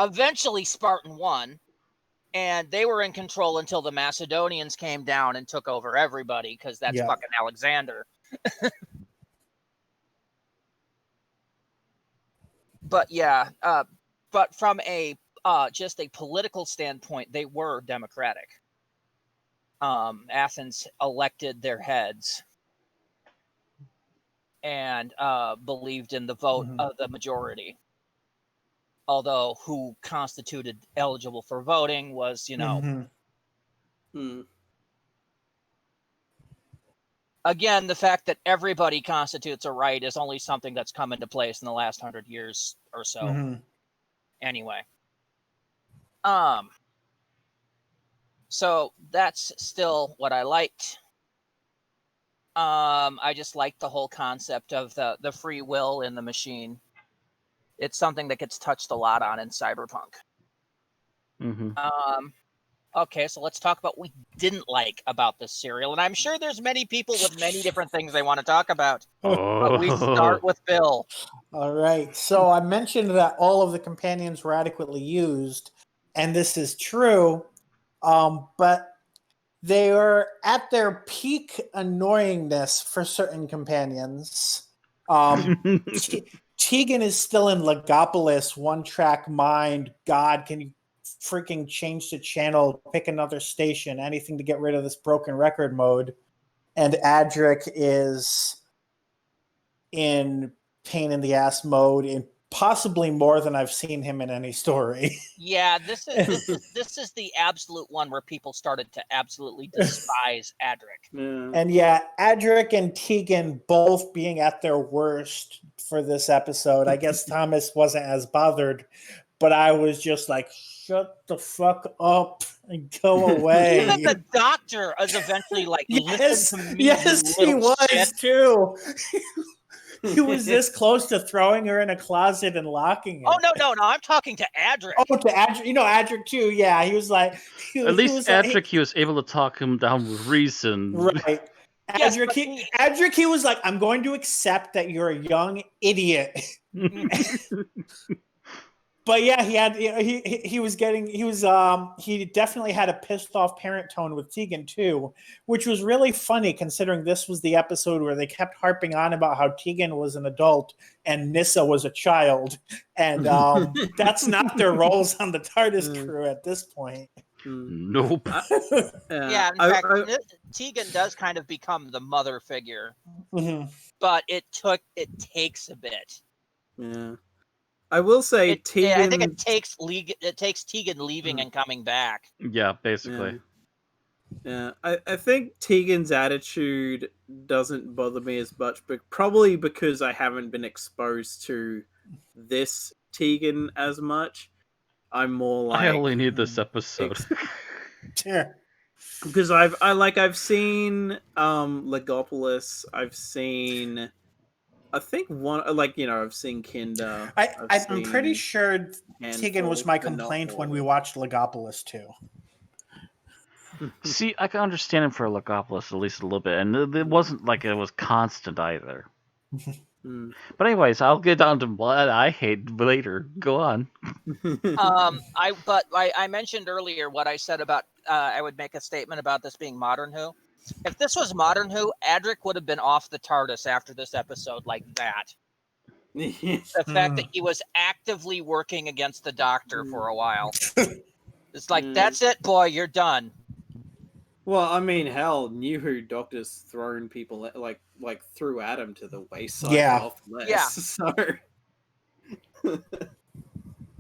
Eventually Spartan won. And they were in control until the Macedonians came down and took over everybody because that's fucking Alexander. But yeah, but from a just a political standpoint, they were democratic. Athens elected their heads and believed in the vote of the majority. Although who constituted eligible for voting was, again, the fact that everybody constitutes a right is only something that's come into place in the last 100 years or so. Anyway. So that's still what I liked. I just liked the whole concept of the free will in the machine. It's something that gets touched a lot on in Cyberpunk. Okay, so let's talk about what we didn't like about this serial. And I'm sure there's many people with many different things they want to talk about. But we start with Bill. All right. So I mentioned that all of the companions were adequately used, and this is true. But they are at their peak annoyingness for certain companions. Tegan is still in Legopolis, one-track mind. God, can you freaking change the channel, pick another station, anything to get rid of this broken record mode. And Adric is in pain in the ass mode, in possibly more than I've seen him in any story. Yeah, this is the absolute one where people started to absolutely despise Adric. Yeah. And yeah, Adric and Tegan both being at their worst for this episode. I guess Thomas wasn't as bothered, but I was just like, shut the fuck up and go away. Even the doctor is eventually like, listen to me. Yes, he was shit. too. He was this close to throwing her in a closet and locking her. Oh, no. I'm talking to Adric. Oh, to Adric. Adric too. Yeah, he was like... At least Adric, he was able to talk him down with reason. Right. Adric, he was like, I'm going to accept that you're a young idiot. But yeah, he definitely had a pissed off parent tone with Tegan too, which was really funny considering this was the episode where they kept harping on about how Tegan was an adult and Nyssa was a child, and that's not their roles on the TARDIS crew at this point. Nope. Yeah, in fact, Tegan does kind of become the mother figure, but it takes a bit. Yeah. I will say Tegan... I think it takes Tegan leaving and coming back. Yeah, basically. Yeah. I think Tegan's attitude doesn't bother me as much, but probably because I haven't been exposed to this Tegan as much. I'm more like... I only need this episode. Because I've seen Legopolis, I've seen... I think I've seen Kinder. I'm pretty sure Tegan was my complaint when we watched Legopolis too. See, I can understand him for Legopolis at least a little bit, and it wasn't like it was constant either. But anyways, I'll get down to what I hate later. Go on. I mentioned earlier what I said about I would make a statement about this being Modern Who. If this was Modern Who, Adric would have been off the TARDIS after this episode like that. The fact that he was actively working against the Doctor for a while. It's like, that's it, boy, you're done. Well, I mean, hell, New Who Doctor's thrown people, like threw Adam to the wayside. Yeah. Yeah. So...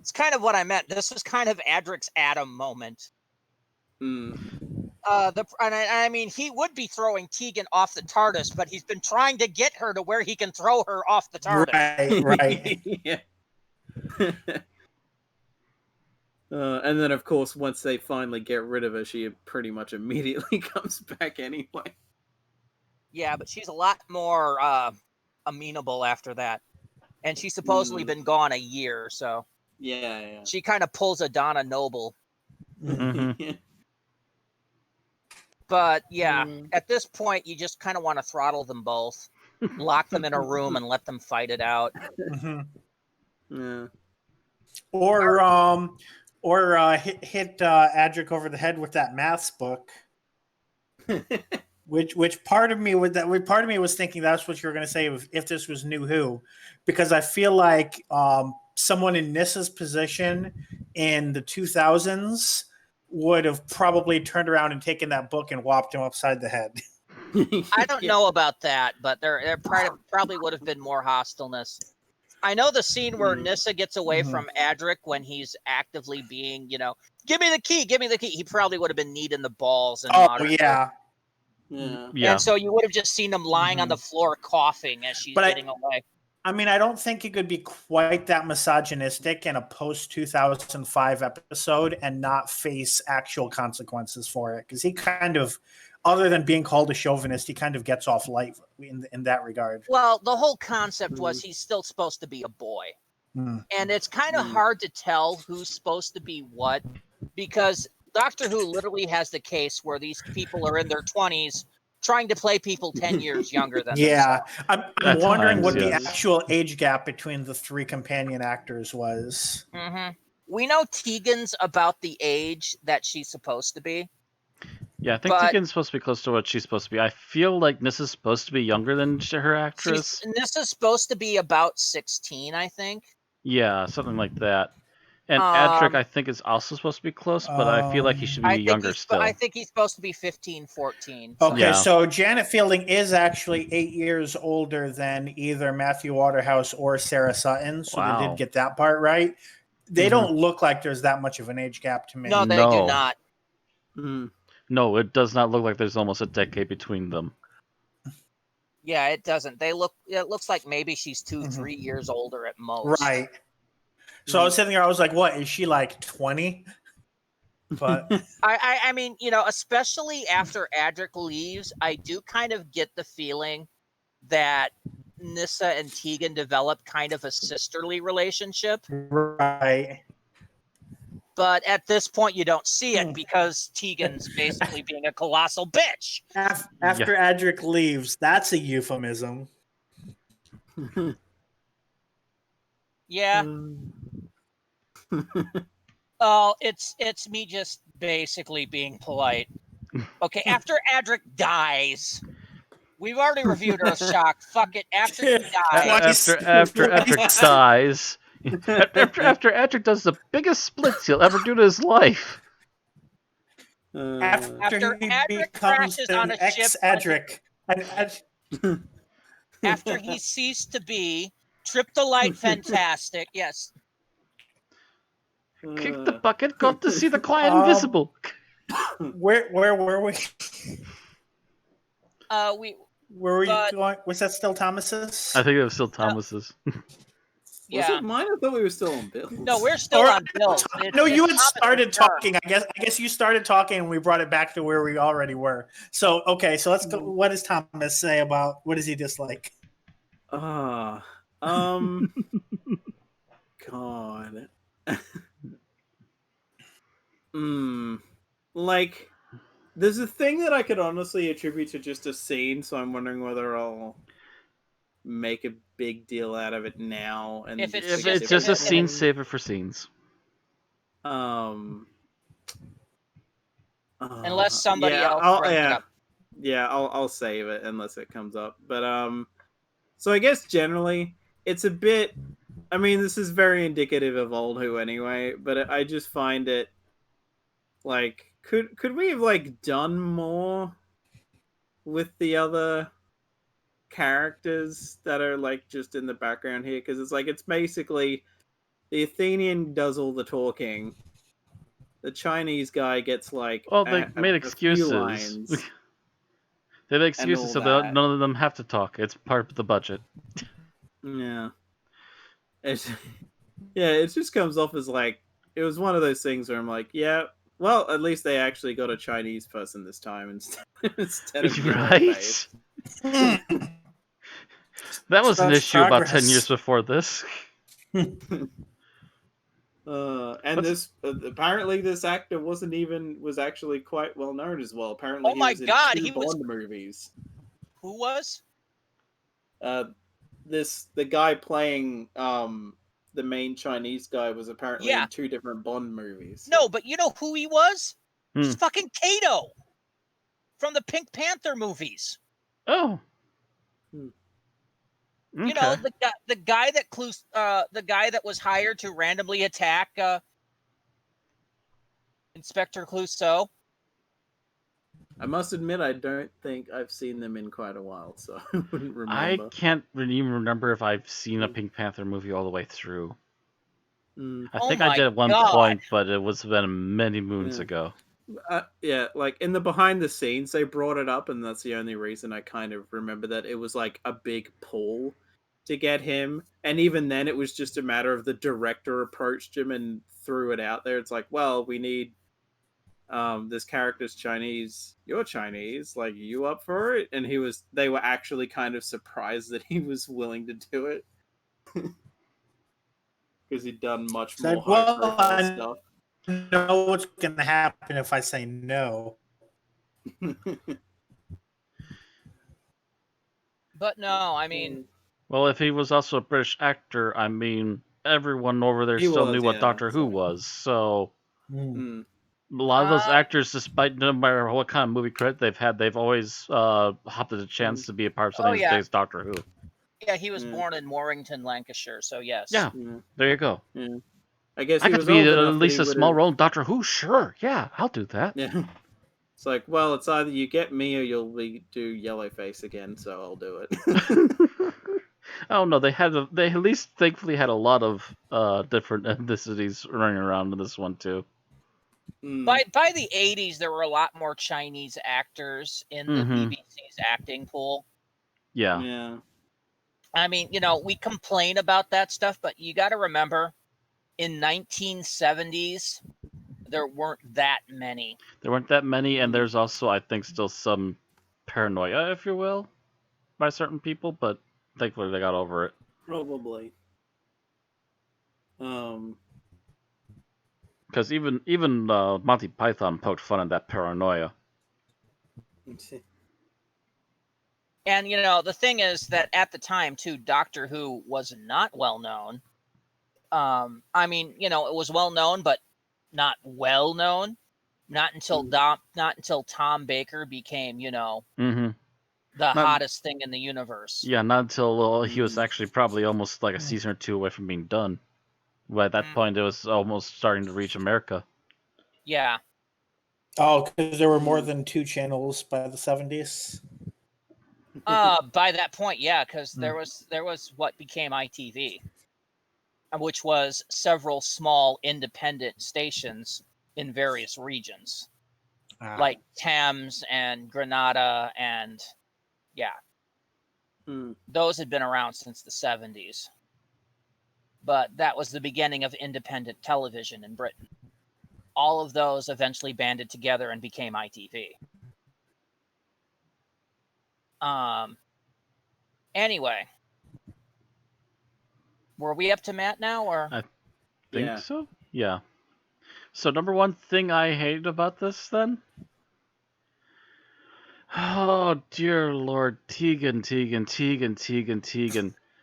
It's kind of what I meant. This was kind of Adric's Adam moment. I mean, he would be throwing Tegan off the TARDIS, but he's been trying to get her to where he can throw her off the TARDIS. Right. Yeah. And then, of course, once they finally get rid of her, she pretty much immediately comes back anyway. Yeah, but she's a lot more amenable after that. And she's supposedly been gone a year, so... Yeah. She kind of pulls a Donna Noble. But yeah, at this point, you just kind of want to throttle them both, lock them in a room, and let them fight it out. Yeah. Or hit Adric over the head with that maths book. Which part of me was thinking that's what you were going to say if this was New Who, because I feel like someone in Nyssa's position in the 2000s would have probably turned around and taken that book and whopped him upside the head. I don't know about that, but there probably would have been more hostileness. I know the scene where Nyssa gets away from Adric when he's actively being, give me the key. He probably would have been kneed in the balls. Yeah. And so you would have just seen him lying on the floor coughing as she's getting away. I mean, I don't think you could be quite that misogynistic in a post-2005 episode and not face actual consequences for it. Because he kind of, other than being called a chauvinist, he kind of gets off light in that regard. Well, the whole concept was he's still supposed to be a boy. And it's kind of hard to tell who's supposed to be what. Because Doctor Who literally has the case where these people are in their 20s trying to play people 10 years younger than them. I'm wondering what the actual age gap between the three companion actors was. We know Tegan's about the age that she's supposed to be. Yeah, I think Tegan's supposed to be close to what she's supposed to be. I feel like Nyssa's supposed to be younger than her actress. Nyssa's supposed to be about 16, I think. Yeah, something like that. And Adric, I think, is also supposed to be close, but I feel like he should be younger still. I think he's supposed to be 15, 14. Okay, Yeah. so Janet Fielding is actually 8 years older than either Matthew Waterhouse or Sarah Sutton, so they did get that part right. They don't look like there's that much of an age gap to me. No, they do not. No, it does not look like there's almost a decade between them. Yeah, it doesn't. It looks like maybe she's 2-3 years older at most. Right. So I was sitting there, I was like, what, is she like 20? But I mean, you know, especially after Adric leaves, I do kind of get the feeling that Nyssa and Tegan develop kind of a sisterly relationship. Right. But at this point, you don't see it because Tegan's basically being a colossal bitch. After Adric leaves, that's a euphemism. Yeah. Oh, it's me just basically being polite. Okay, after Adric dies, we've already reviewed Earthshock. Fuck it. After he dies. After Adric dies. After Adric does the biggest splits he'll ever do to his life. After he Adric becomes crashes on an a ship. ex-Adric. After he ceased to be Trip-the-Light Fantastic. Yes. Kick the bucket, got to see the client invisible. Where were we? Where were you going? Was that still Thomas's? I think it was still Thomas's. Yeah. Was it mine? I thought we were still on Bill. No, we're still on Bill. No, you had started talking. I guess you started talking and we brought it back to where we already were. So okay, so let's go. What does Thomas say about what does he dislike? God. Like, there's a thing that I could honestly attribute to just a scene, so I'm wondering whether I'll make a big deal out of it now. And if it's just a scene, save it for scenes. Unless somebody else brings it up. Yeah, I'll save it unless it comes up. But so I guess generally it's a bit. I mean, this is very indicative of Old Who anyway, but I just find it like could we have like done more with the other characters that are like just in the background here, because it's like it's basically the Athenian does all the talking, the Chinese guy gets like they made excuses. They made excuses so that none of them have to talk. It's part of the budget. Yeah. It just comes off as like it was one of those things where I'm like, yeah, well, at least they actually got a Chinese person this time instead of right. That was an issue progress. About 10 years before this. This apparently this actor was actually quite well known as well. Apparently, oh my god, he was in Bond movies. Who was? The guy playing the main Chinese guy was apparently in 2 different Bond movies. No, but you know who he was? He's fucking Kato from the Pink Panther movies. Oh. You know, the guy that was hired to randomly attack Inspector Clouseau. I must admit, I don't think I've seen them in quite a while, so I wouldn't remember. I can't even remember if I've seen a Pink Panther movie all the way through. I think I did at one point, but it was been many moons ago. Like in the behind the scenes, they brought it up, and that's the only reason I kind of remember that it was like a big pull to get him. And even then, it was just a matter of the director approached him and threw it out there. It's like, well, we need this character's Chinese. You're Chinese, like, you up for it? And they were actually kind of surprised that he was willing to do it. Because he'd done much more high stuff. Know what's going to happen if I say no. But no, I mean... Well, if he was also a British actor, I mean, everyone over there still knew what Doctor Who was, so... A lot of those actors, despite no matter what kind of movie credit they've had, they've always hopped at a chance to be a part of something that stays Doctor Who. Yeah, he was born in Warrington, Lancashire, so yes. Yeah, there you go. Yeah. I guess I he got to was be old at enough that least he a small would've- role in Doctor Who. Sure, yeah, I'll do that. Yeah. It's like, well, it's either you get me or you'll do Yellowface again, so I'll do it. I don't know. They at least thankfully had a lot of different ethnicities running around in this one too. By the 80s, there were a lot more Chinese actors in the BBC's acting pool. Yeah. Yeah. I mean, we complain about that stuff, but you got to remember, in 1970s, there weren't that many. There weren't that many, and there's also, I think, still some paranoia, if you will, by certain people, but thankfully they got over it. Probably. Because even Monty Python poked fun at that paranoia. And, the thing is that at the time, too, Doctor Who was not well known. I mean, it was well known, but not well known. Not until Tom Baker became, the hottest thing in the universe. Yeah, not until he was actually probably almost like a season or two away from being done. But at that point, it was almost starting to reach America. Yeah. Oh, because there were more than 2 channels by the 70s? By that point, yeah, because there was what became ITV, which was several small independent stations in various regions, like Thames and Grenada, and those had been around since the 70s. But that was the beginning of independent television in Britain. All of those eventually banded together and became ITV. Anyway, were we up to Matt now, or? I think so. Yeah. So number one thing I hate about this, then. Oh dear Lord, Tegan.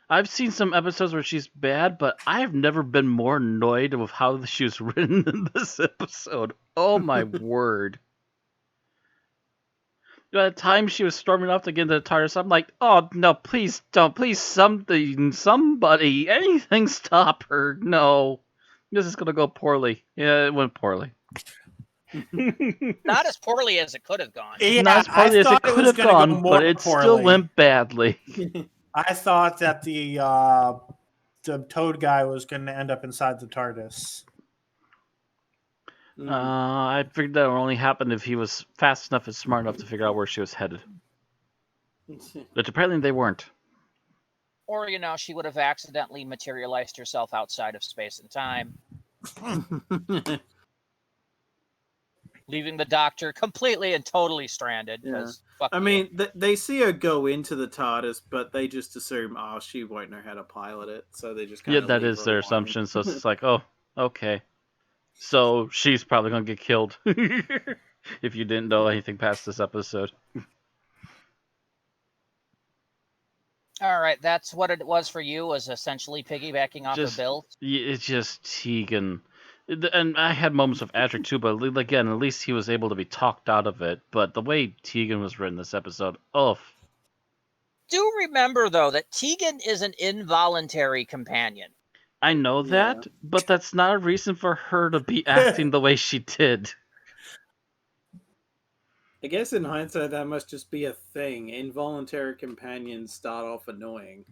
I've seen some episodes where she's bad, but I've never been more annoyed with how she was written in this episode. Oh my word. By the time she was storming off to get into the TARDIS, I'm like, oh no, please don't, please somebody, anything stop her. No. This is gonna go poorly. Yeah, it went poorly. Not as poorly as it could have gone. Yeah, not as poorly as it could have gone, but it still went badly. I thought that the Toad guy was going to end up inside the TARDIS. I figured that would only happen if he was fast enough and smart enough to figure out where she was headed. But apparently they weren't. Or, she would have accidentally materialized herself outside of space and time. Leaving the Doctor completely and totally stranded. I mean, they see her go into the TARDIS, but they just assume, she won't know how to pilot it, so they just kind of that is their assumption. So it's like, oh, okay, so she's probably gonna get killed. If you didn't know anything past this episode. All right, that's what it was for you. Was essentially piggybacking off of Bill. It's just Tegan. And I had moments of Adric too, but again, at least he was able to be talked out of it. But the way Tegan was written this episode, Do remember, though, that Tegan is an involuntary companion. I know that, but that's not a reason for her to be acting the way she did. I guess in hindsight, that must just be a thing. Involuntary companions start off annoying.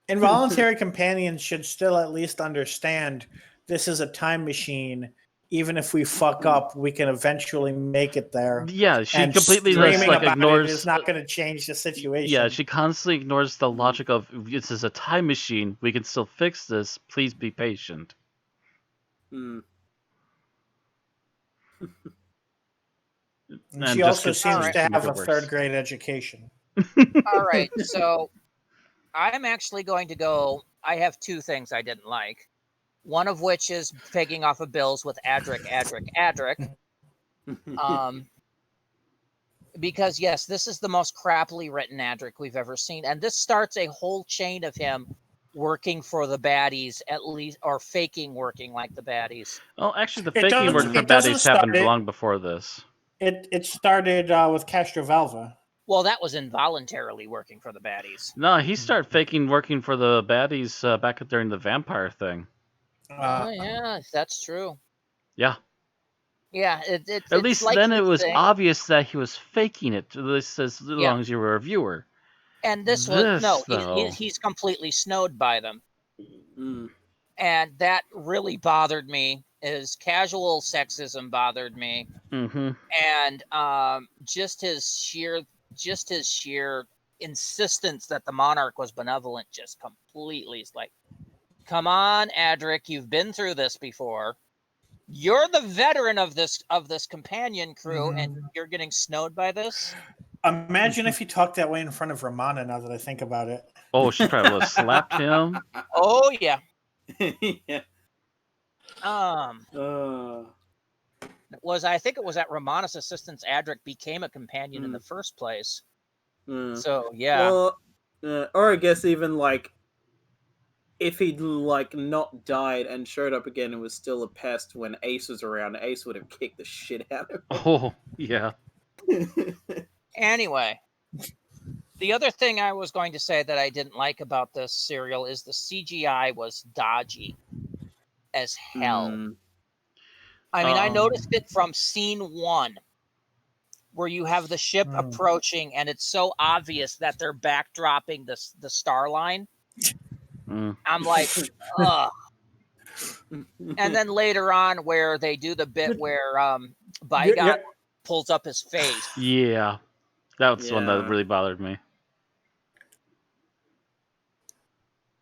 Involuntary companions should still at least understand this is a time machine. Even if we fuck up, we can eventually make it there. Yeah, she completely ignores. It's not going to change the situation. Yeah, she constantly ignores the logic of this is a time machine. We can still fix this. Please be patient. She also seems to have a third-grade education. All right, so I'm actually going to go. I have 2 things I didn't like. One of which is pegging off of Bill's with Adric. Because, yes, this is the most crappily written Adric we've ever seen. And this starts a whole chain of him working for the baddies, at least, or faking working like the baddies. Well, actually, the faking working for baddies happened long before this. It started with Castrovalva. Well, that was involuntarily working for the baddies. No, he started faking working for the baddies back during the vampire thing. Yeah, that's true. Yeah. Yeah, At it's least like then you it was think. obvious that he was faking it, at least as Yeah. long as you were a viewer. And this was no, though. he's completely snowed by them. Mm. And that really bothered me. His casual sexism bothered me, Mm-hmm. and just his sheer insistence that the monarch was benevolent just completely is like, come on, Adric, you've been through this before. You're the veteran of this companion crew, and you're getting snowed by this. Imagine if he talked that way in front of Romana. Now that I think about it. Oh, she probably would have slapped him. Oh yeah. Yeah. I think it was at Romana's assistance Adric became a companion in the first place. So yeah. Well, or I guess even like if he'd like not died and showed up again and was still a pest when Ace was around, Ace would have kicked the shit out of him. Oh, yeah. Anyway, the other thing I was going to say that I didn't like about this serial is the CGI was dodgy as hell. I mean, I noticed it from scene 1, where you have the ship approaching, and it's so obvious that they're backdropping the star line. I'm like, ugh. And then later on, where they do the bit where Bygone pulls up his face. Yeah, that's one that really bothered me.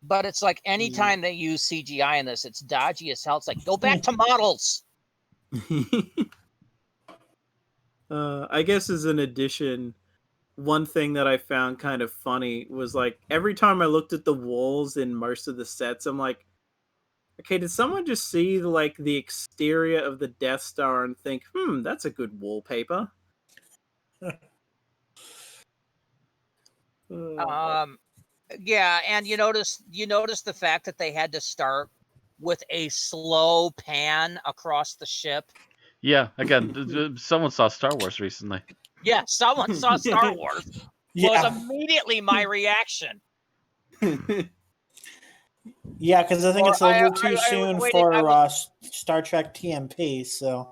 But it's like anytime they use CGI in this, it's dodgy as hell. It's like, go back to models. I guess as an addition, one thing that I found kind of funny was like every time I looked at the walls in most of the sets, I'm like, okay, did someone just see like the exterior of the Death Star and think, that's a good wallpaper? Yeah, and you notice the fact that they had to start with a slow pan across the ship. Yeah, again, someone saw Star Wars recently. Yeah, someone saw Star Wars. Was immediately my reaction. Yeah, because I think it's a little too soon for Star Trek TMP. So.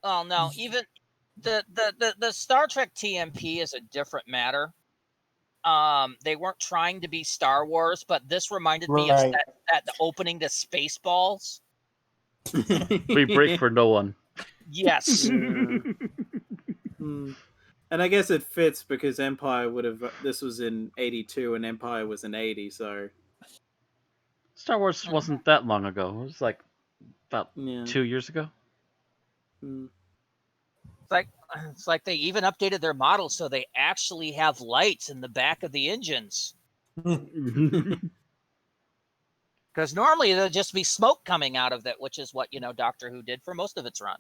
Oh no, even the Star Trek TMP is a different matter. They weren't trying to be Star Wars, but this reminded me of that the opening to Spaceballs. We break for no one. Yes. And I guess it fits because Empire would have. This was in 82 and Empire was in 80, so. Star Wars wasn't that long ago. It was like about 2 years ago. It's like they even updated their models so they actually have lights in the back of the engines. Because normally there'll just be smoke coming out of that, which is what Doctor Who did for most of its run.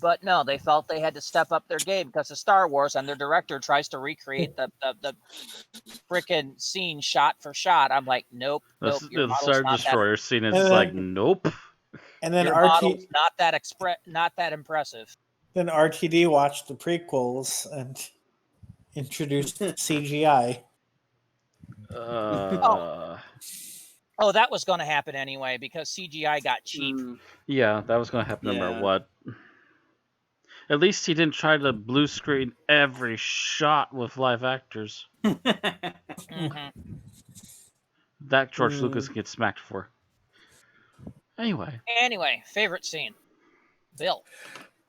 But no, they felt they had to step up their game because of Star Wars, and their director tries to recreate the frickin' scene shot for shot. I'm like, nope. The Star Destroyer scene is like, nope. And then your model's not that impressive. Then RTD watched the prequels and introduced CGI. Oh, that was going to happen anyway because CGI got cheap. Yeah, that was going to happen no matter what. At least he didn't try to blue screen every shot with live actors. That George Lucas gets smacked for. Anyway, favorite scene. Bill.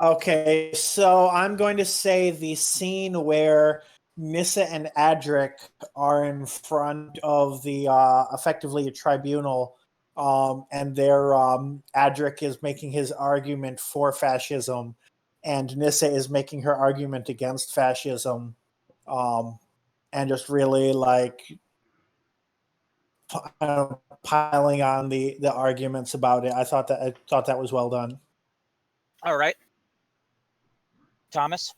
Okay, so I'm going to say the scene where Nyssa and Adric are in front of the effectively a tribunal, and Adric is making his argument for fascism, and Nyssa is making her argument against fascism, and just really like piling on the arguments about it. I thought that was well done. All right. Thomas?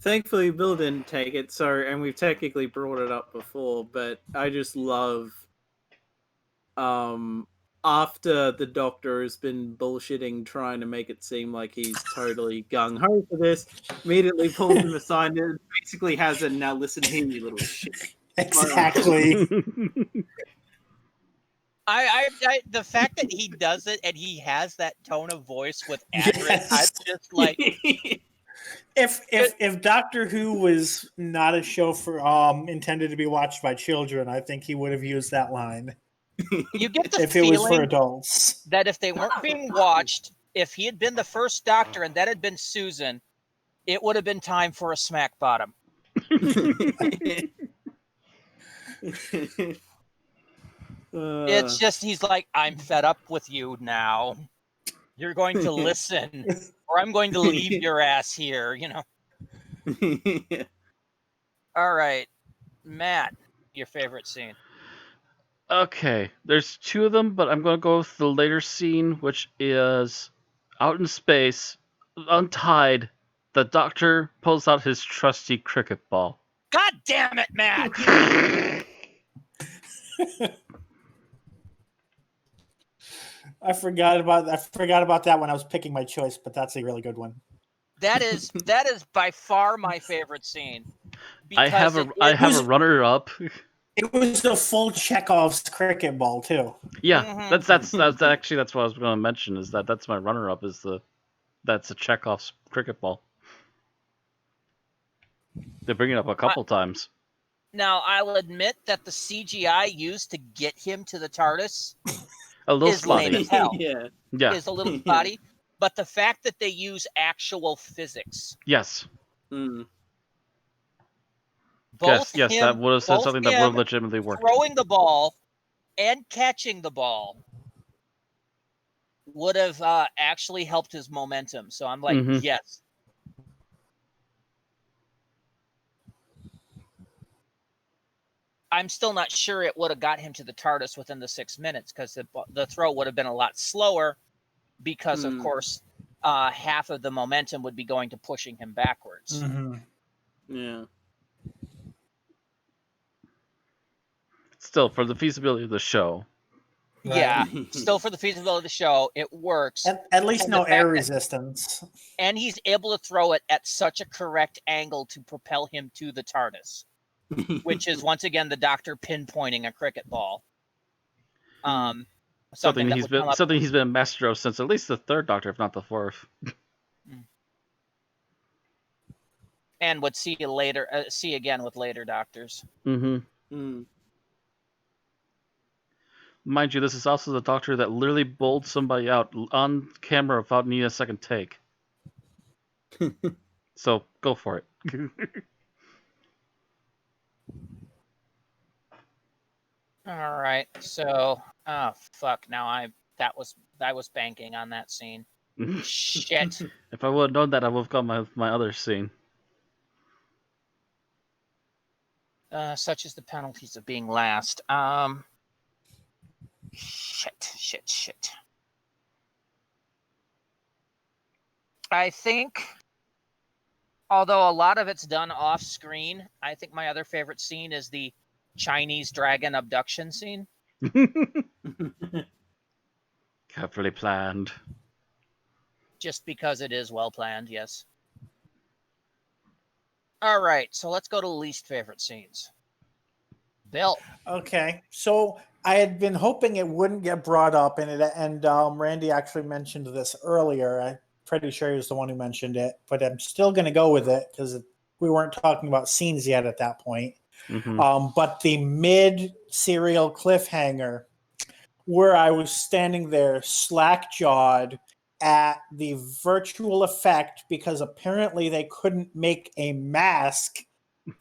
Thankfully, Bill didn't take it, and we've technically brought it up before, but I just love after the Doctor has been bullshitting, trying to make it seem like he's totally gung-ho for this, immediately pulls him aside and basically has a, now listen here, you little shit. Exactly. I the fact that he does it and he has that tone of voice with address, Yes. I'm just like, If Doctor Who was not a show for intended to be watched by children, I think he would have used that line. you get the If it was for feeling adults. that if they weren't being watched, if he had been the first Doctor and that had been Susan, it would have been time for a smack bottom. It's just, he's like, I'm fed up with you now. You're going to listen, or I'm going to leave your ass here, you know? All right. Matt, your favorite scene. Okay, there's two of them, but I'm going to go with the later scene, which is out in space, untied. The Doctor pulls out his trusty cricket ball. God damn it, Matt! I forgot about that when I was picking my choice, but that's a really good one. That is by far my favorite scene. I have a runner-up. It was a full Chekhov's cricket ball too. Yeah, Mhm. that's actually that's what I was going to mention. Is that's my runner-up? That's a Chekhov's cricket ball. They bring it up a couple times. Now, I'll admit that the CGI used to get him to the TARDIS A little is lame spotty. as hell. Yeah. Is a little spotty, but the fact that they use actual physics. Yes. Mm. Both Yes. That would have said something that would have legitimately worked. Throwing the ball and catching the ball would have actually helped his momentum. So I'm like, Mhm. yes. I'm still not sure it would have got him to the TARDIS within the 6 minutes because the throw would have been a lot slower because, of course, half of the momentum would be going to pushing him backwards. Mm-hmm. Yeah. Still, for the feasibility of the show. Yeah, still for the feasibility of the show, it works. At least And no the air fact resistance. And he's able to throw it at such a correct angle to propel him to the TARDIS, which is once again the Doctor pinpointing a cricket ball. Something he's been a master of since at least the third Doctor, if not the fourth. And would see again with later Doctors. Mm-hmm. Mm. Mind you, this is also the Doctor that literally bowled somebody out on camera without needing a second take. So go for it. All right, so fuck. Now I was banking on that scene. Shit. If I would have known that, I would have got my other scene. Such as the penalties of being last. Shit. I think, although a lot of it's done off screen, I think my other favorite scene is the Chinese dragon abduction scene. Carefully planned. Just because it is well planned, yes. All right, so let's go to least favorite scenes. Bill. Okay, so I had been hoping it wouldn't get brought up, and Randy actually mentioned this earlier. I'm pretty sure he was the one who mentioned it, but I'm still going to go with it because we weren't talking about scenes yet at that point. Mm-hmm. But the mid-serial cliffhanger where I was standing there slack-jawed at the virtual effect because apparently they couldn't make a mask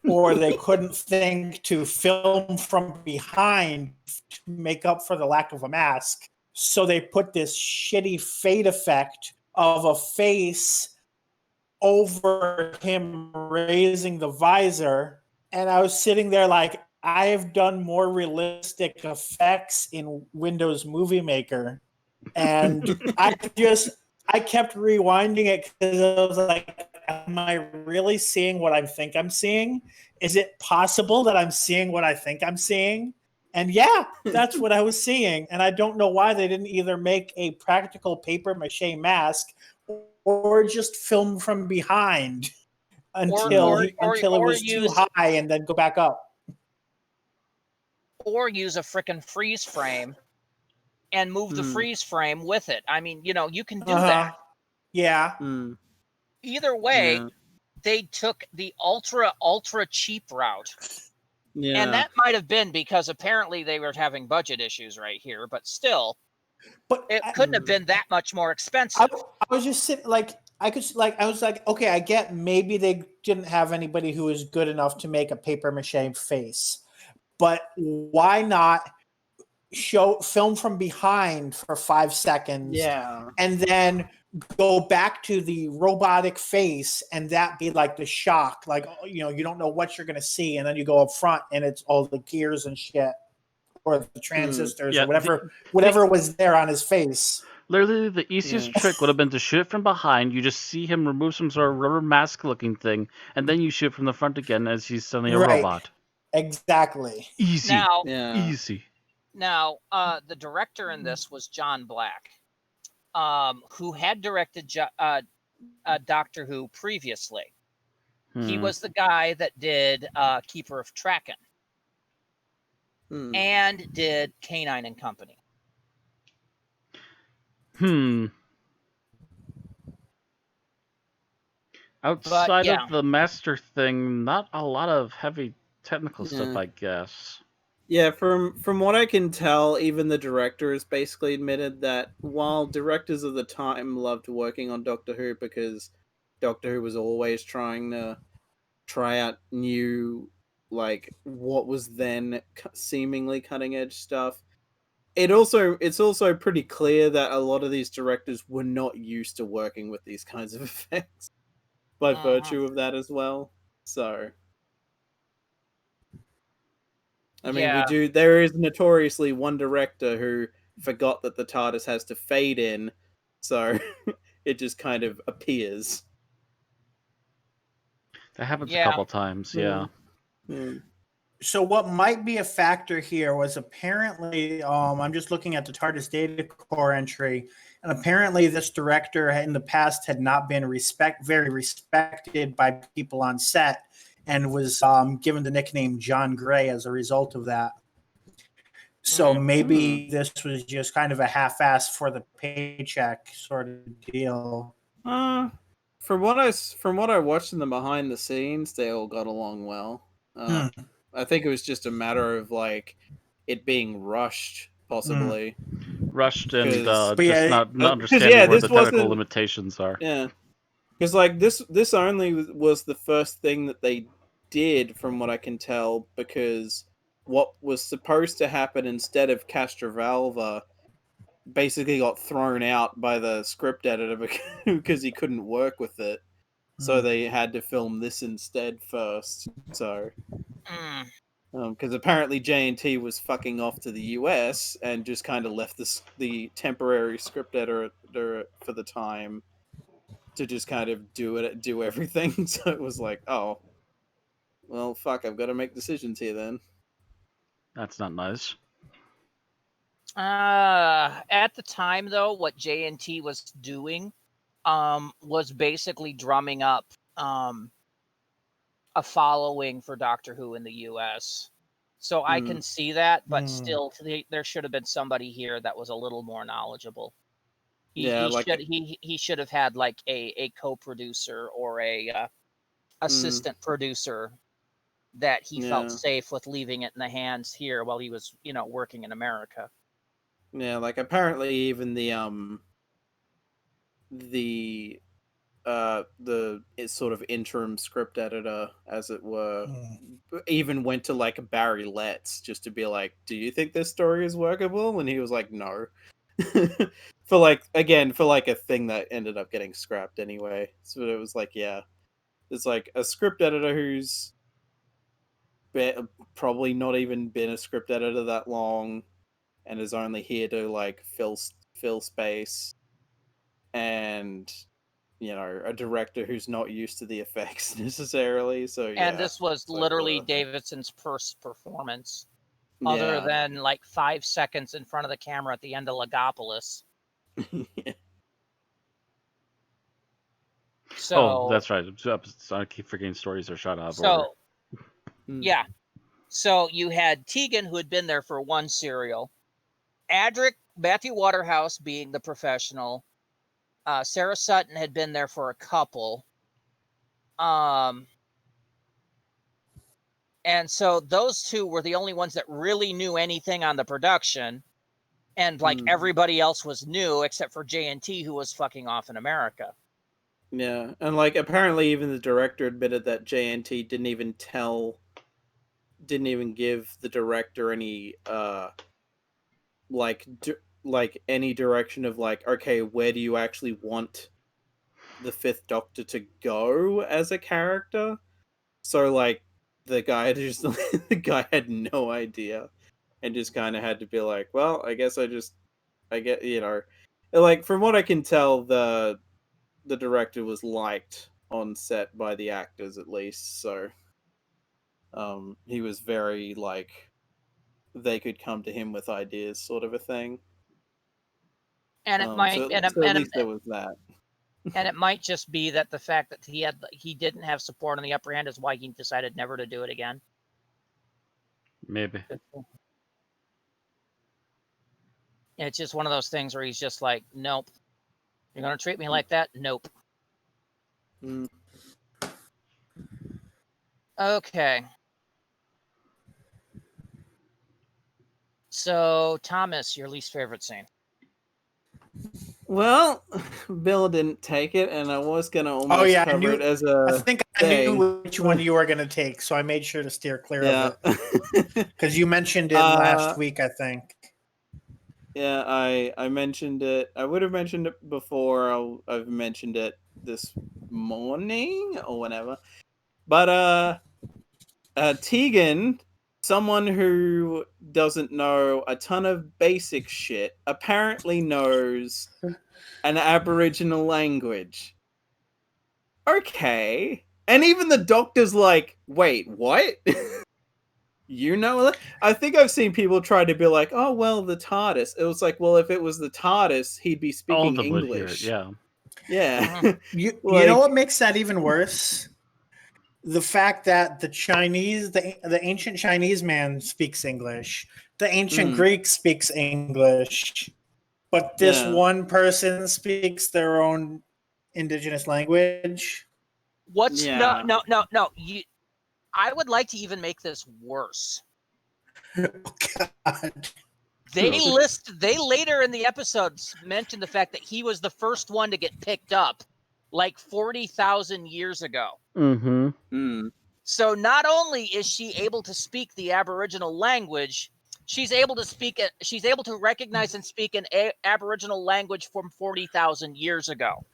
or they couldn't think to film from behind to make up for the lack of a mask. So they put this shitty fade effect of a face over him raising the visor. And I was sitting there like, I have done more realistic effects in Windows Movie Maker. And I kept rewinding it because I was like, am I really seeing what I think I'm seeing? Is it possible that I'm seeing what I think I'm seeing? And yeah, that's what I was seeing. And I don't know why they didn't either make a practical paper mache mask or just film from behind until it was too high and then go back up. Or use a frickin' freeze frame and move the freeze frame with it. I mean, you can do that. Yeah. Either way, they took the ultra cheap route. Yeah. And that might have been because apparently they were having budget issues right here, but still, it couldn't have been that much more expensive. I was just sitting I was like, okay, I get maybe they didn't have anybody who was good enough to make a paper mache face, but why not film from behind for 5 seconds? Yeah. And then go back to the robotic face and that be like the shock, you don't know what you're going to see. And then you go up front and it's all the gears and shit or the transistors or whatever was there on his face. Literally, the easiest trick would have been to shoot from behind. You just see him remove some sort of rubber mask-looking thing, and then you shoot from the front again as he's suddenly a robot. Exactly. Easy. Easy. Now, the director in this was John Black, who had directed Doctor Who previously. He was the guy that did Keeper of Traken and did Canine and Company. Outside of the master thing, not a lot of heavy technical stuff, I guess. Yeah, from what I can tell, even the directors basically admitted that while directors of the time loved working on Doctor Who because Doctor Who was always trying to try out new, what was then seemingly cutting edge stuff, it's also pretty clear that a lot of these directors were not used to working with these kinds of effects by virtue of that as well. So, I mean, there is notoriously one director who forgot that the TARDIS has to fade in, so it just kind of appears. That happens a couple times, So what might be a factor here was apparently, I'm just looking at the TARDIS data core entry, and apparently this director in the past had not been very respected by people on set and was given the nickname John Gray as a result of that. So maybe this was just kind of a half-ass for the paycheck sort of deal. From what I watched in the behind the scenes, they all got along well. I think it was just a matter of it being rushed, possibly. Rushed and just not understanding where the technical limitations are. Yeah, because this only was the first thing that they did, from what I can tell, because what was supposed to happen instead of Castrovalva basically got thrown out by the script editor because he couldn't work with it. So they had to film this instead first. So, because apparently J&T was fucking off to the US and just kind of left the temporary script editor for the time to just kind of do everything. So it was like, oh, well, fuck, I've got to make decisions here then. That's not nice. At the time, though, what J&T was doing was basically drumming up a following for Doctor Who in the U.S. So I can see that, but still, there should have been somebody here that was a little more knowledgeable. He should have had a co-producer or a assistant producer that he felt safe with leaving it in the hands here while he was, working in America. Yeah, apparently even the sort of interim script editor, as it were, even went to Barry Letts just to be like, do you think this story is workable? And he was like, no. for a thing that ended up getting scrapped anyway. So it was it's a script editor who's probably not even been a script editor that long and is only here to fill space, and a director who's not used to the effects necessarily. So and this was literally Davidson's first performance. other than like 5 seconds in front of the camera at the end of Legopolis. So that's right. I keep forgetting stories are shot out of so order. yeah. So you had Tegan, who had been there for one serial, Adric, Matthew Waterhouse being the professional, Sarah Sutton had been there for a couple. And so those two were the only ones that really knew anything on the production. And like everybody else was new except for J&T, who was fucking off in America. Yeah, and like apparently even the director admitted that J&T didn't even give the director any like any direction of like, okay, where do you actually want the Fifth Doctor to go as a character? So like the guy had no idea and just kind of had to be like, well, I get, you know, like from what I can tell, the director was liked on set by the actors at least, so he was very like they could come to him with ideas, sort of a thing. And it might, so at least there was that. And it might just be that the fact that he didn't have support on the upper hand is why he decided never to do it again. Maybe. It's just one of those things where he's just like, nope. You're going to treat me like that? Nope. Okay. So, Thomas, your least favorite scene? Well, Bill didn't take it, and I was going to almost cover it as a I think I knew which one you were going to take, so I made sure to steer clear of it. Because you mentioned it last week, I think. Yeah, I mentioned it. I would have mentioned it before. I've mentioned it this morning or whenever. But Tegan, someone who doesn't know a ton of basic shit, apparently knows an Aboriginal language. Okay. And even the Doctor's like, wait, what? You know? I think I've seen people try to be like, oh, well, the TARDIS. It was like, well, if it was the TARDIS, he'd be speaking English. Yeah. Yeah. You know what makes that even worse? The fact that the Chinese, the ancient Chinese man speaks English. The ancient Greek speaks English. But this one person speaks their own indigenous language. No. I would like to even make this worse. Oh, God. They later in the episodes mentioned the fact that he was the first one to get picked up like 40,000 years ago. Mm-hmm. So not only is she able to speak the Aboriginal language, she's able to recognize and speak an Aboriginal language from 40,000 years ago.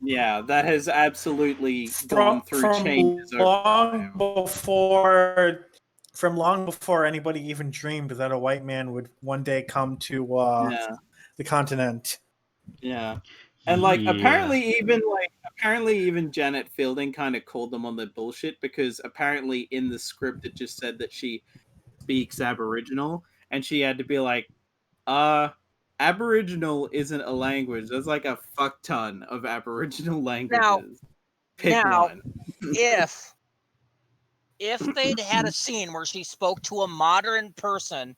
Yeah, that has absolutely gone through changes long before anybody even dreamed that a white man would one day come to the continent. Yeah. And apparently even Janet Fielding kind of called them on their bullshit, because apparently in the script it just said that she speaks Aboriginal, and she had to be like, Aboriginal isn't a language. There's like a fuck ton of Aboriginal languages. Pick one. if they'd had a scene where she spoke to a modern person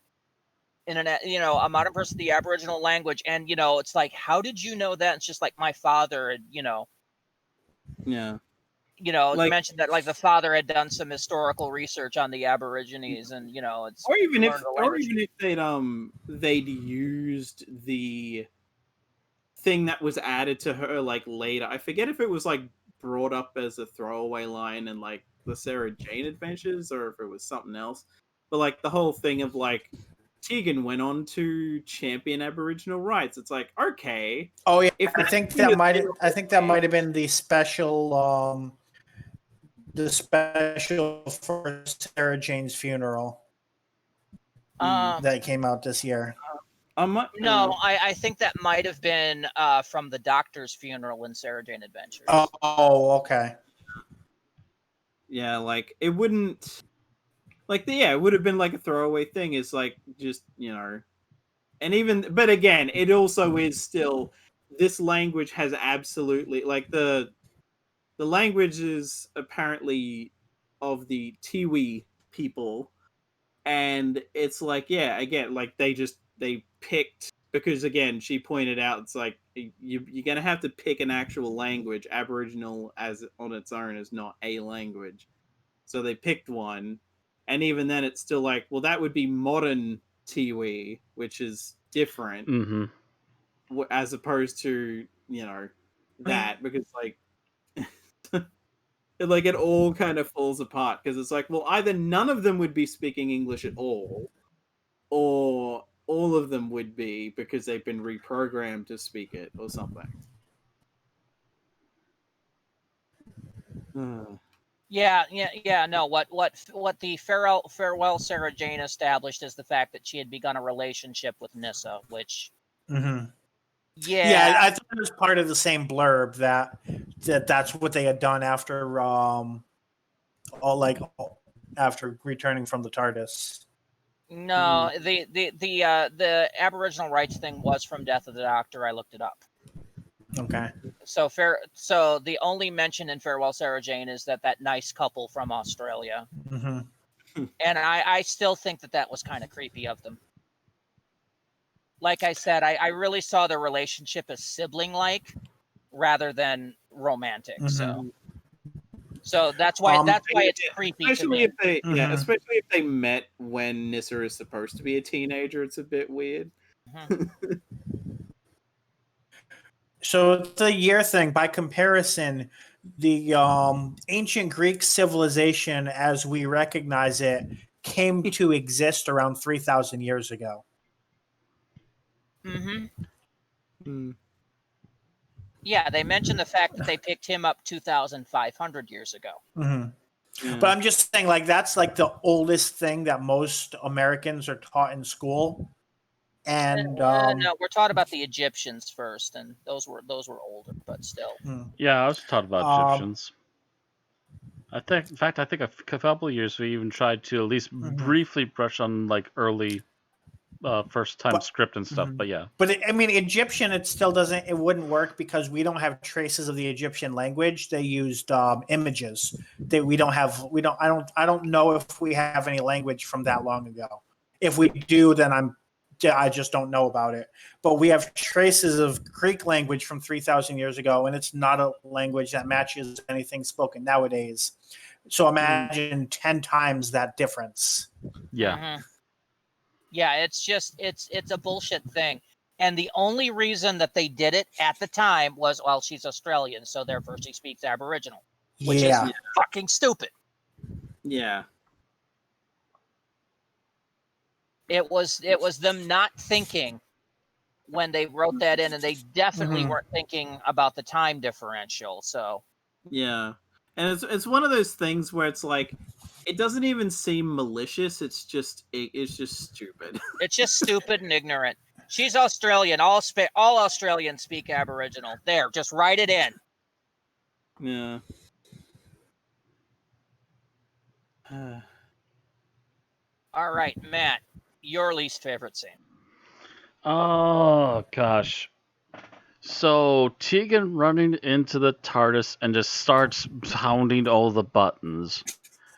in a modern person, the Aboriginal language, and it's like, how did you know that? It's just like, my father had, yeah, mentioned that like the father had done some historical research on the Aborigines, and it's or even if they'd used the thing that was added to her like later. I forget if it was like brought up as a throwaway line in like the Sarah Jane Adventures, or if it was something else. But like the whole thing of like Tegan went on to champion Aboriginal rights. It's like, okay. Oh yeah, I think that might have been the special for Sarah Jane's funeral that came out this year. I think that might have been from the Doctor's funeral in Sarah Jane Adventures. Oh, okay. Yeah, like it wouldn't. it would have been like a throwaway thing. It's like just but again, it also is still this language has absolutely like the language is apparently of the Tiwi people, and it's like again like they picked because again she pointed out it's like you're gonna have to pick an actual language. Aboriginal as on its own is not a language, so they picked one, and even then it's still like well that would be modern Tiwi, which is different as opposed to that because like it all kind of falls apart because it's like well either none of them would be speaking English at all or all of them would be because they've been reprogrammed to speak it or something. No. What the farewell Sarah Jane established is the fact that she had begun a relationship with Nyssa, which I thought it was part of the same blurb that's what they had done after after returning from the TARDIS. No, the Aboriginal rights thing was from Death of the Doctor. I looked it up. Okay. So the only mention in Farewell Sarah Jane is that nice couple from Australia. And I still think that was kind of creepy of them. Like I said, I really saw their relationship as sibling-like rather than romantic. So that's why it's creepy especially to me. Especially if they met when Nyssa is supposed to be a teenager. It's a bit weird. So the year thing, by comparison, the ancient Greek civilization as we recognize it came to exist around 3,000 years ago. Yeah, they mentioned the fact that they picked him up 2,500 years ago. But I'm just saying, like, that's like the oldest thing that most Americans are taught in school. And no, we're taught about the Egyptians first, and those were older, but still. Yeah, I was taught about Egyptians. I think a couple of years we even tried to at least briefly brush on like early first time script and stuff, but yeah. But Egyptian, it wouldn't work because we don't have traces of the Egyptian language. They used images that I don't know if we have any language from that long ago. If we do, then I just don't know about it. But we have traces of Greek language from 3,000 years ago, and it's not a language that matches anything spoken nowadays. So imagine 10 times that difference. Yeah. Yeah, it's a bullshit thing. And the only reason that they did it at the time was, well, she's Australian, so therefore she speaks Aboriginal. Which is fucking stupid. Yeah. It was them not thinking when they wrote that in, and they definitely weren't thinking about the time differential. So yeah, and it's one of those things where it's like it doesn't even seem malicious. It's just stupid. It's just stupid and ignorant. She's Australian. All Australians speak Aboriginal. There, just write it in. Yeah. All right, Matt. Your least favorite scene? Oh gosh. So Tegan running into the TARDIS and just starts pounding all the buttons.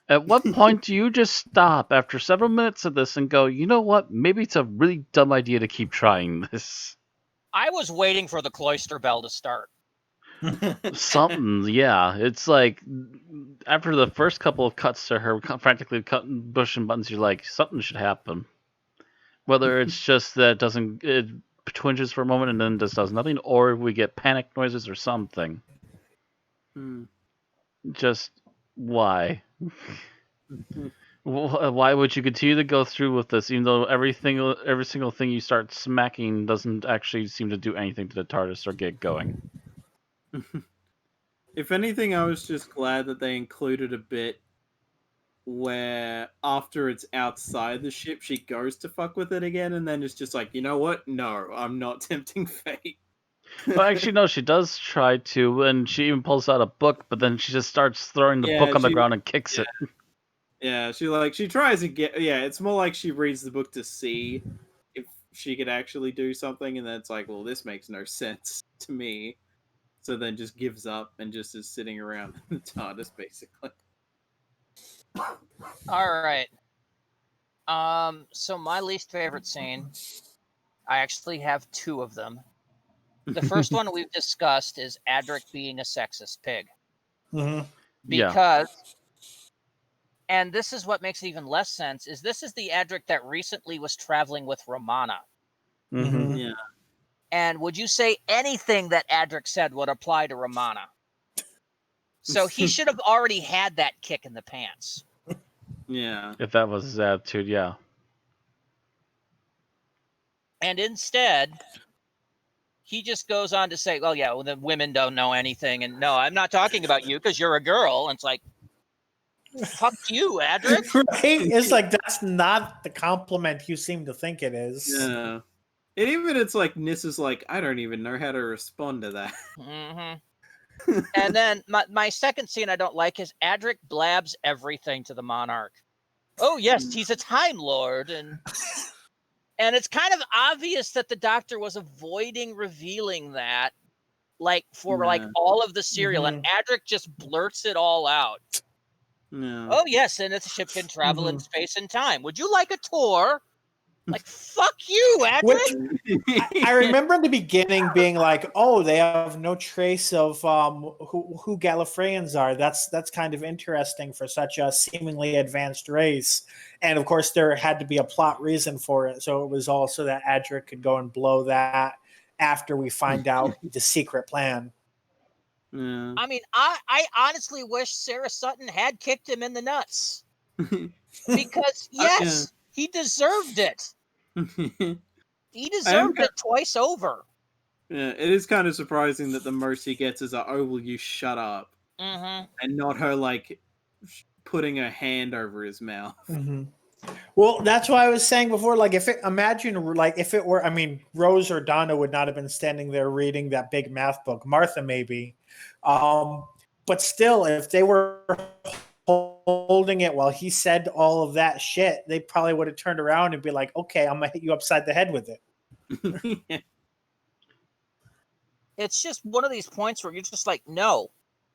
At what point do you just stop after several minutes of this and go, you know what? Maybe it's a really dumb idea to keep trying this. I was waiting for the cloister bell to start. Something, yeah. It's like after the first couple of cuts to her frantically cutting pushing buttons, you're like, something should happen. Whether it's just that it twinges for a moment and then just does nothing, or we get panic noises or something. Just why? Why would you continue to go through with this, even though every single thing you start smacking doesn't actually seem to do anything to the TARDIS or get going? If anything, I was just glad that they included a bit where after it's outside the ship, she goes to fuck with it again, and then it's just like, you know what? No, I'm not tempting fate. Well, actually, no, she does try to, and she even pulls out a book, but then she just starts throwing the book on the ground and kicks it. Yeah, she tries to get. Yeah, it's more like she reads the book to see if she could actually do something, and then it's like, well, this makes no sense to me. So then just gives up and just is sitting around in the TARDIS, basically. All right. So my least favorite scene, I actually have two of them. The first one we've discussed is Adric being a sexist pig. Mm-hmm. Because, and this is what makes even less sense, is this is the Adric that recently was traveling with Romana. Mm-hmm. Yeah. And would you say anything that Adric said would apply to Romana? So he should have already had that kick in the pants. Yeah. If that was his attitude, yeah. And instead, he just goes on to say, well, yeah, well, the women don't know anything. And no, I'm not talking about you because you're a girl. And it's like, fuck you, Adric. Right? It's like, that's not the compliment you seem to think it is. Yeah. And even it's like, Nis is like, I don't even know how to respond to that. Mm-hmm. And then my second scene I don't like is Adric blabs everything to the Monarch. Oh, yes, he's a Time Lord. And it's kind of obvious that the Doctor was avoiding revealing that, like, for like all of the serial. And Adric just blurts it all out. No. Oh, yes, and the ship can travel in space and time. Would you like a tour? Like, fuck you, Adric. I remember in the beginning being like, oh, they have no trace of who Gallifreyans are. That's kind of interesting for such a seemingly advanced race. And of course, there had to be a plot reason for it. So it was also that Adric could go and blow that after we find out the secret plan. Yeah. I mean, I honestly wish Sarah Sutton had kicked him in the nuts. Because, yes, he deserved it. He deserved it twice over. Yeah, it is kind of surprising that the most he gets is a, oh, will you shut up? Mm-hmm. And not her, like, putting her hand over his mouth. Mm-hmm. Well, that's why I was saying before, like, if it were, I mean, Rose or Donna would not have been standing there reading that big math book. Martha, maybe. But still, if they were holding it while he said all of that shit, they probably would have turned around and be like, okay, I'm going to hit you upside the head with it. Yeah. It's just one of these points where you're just like, no.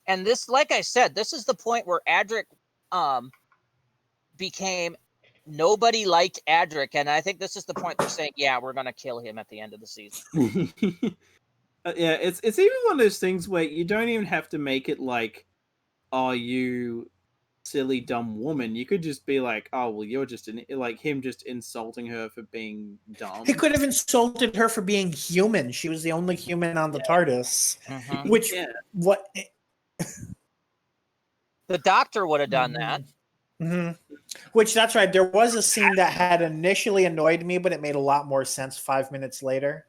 And this, like I said, this is the point where Adric became... Nobody liked Adric, and I think this is the point they're saying, yeah, we're going to kill him at the end of the season. Yeah, it's even one of those things where you don't even have to make it like, oh, you silly dumb woman. You could just be like, oh, well, you're just like him just insulting her for being dumb. He could have insulted her for being human. She was the only human on the TARDIS. Mm-hmm. Which, what... The Doctor would have done that. Mm-hmm. Which, that's right. There was a scene that had initially annoyed me, but it made a lot more sense 5 minutes later,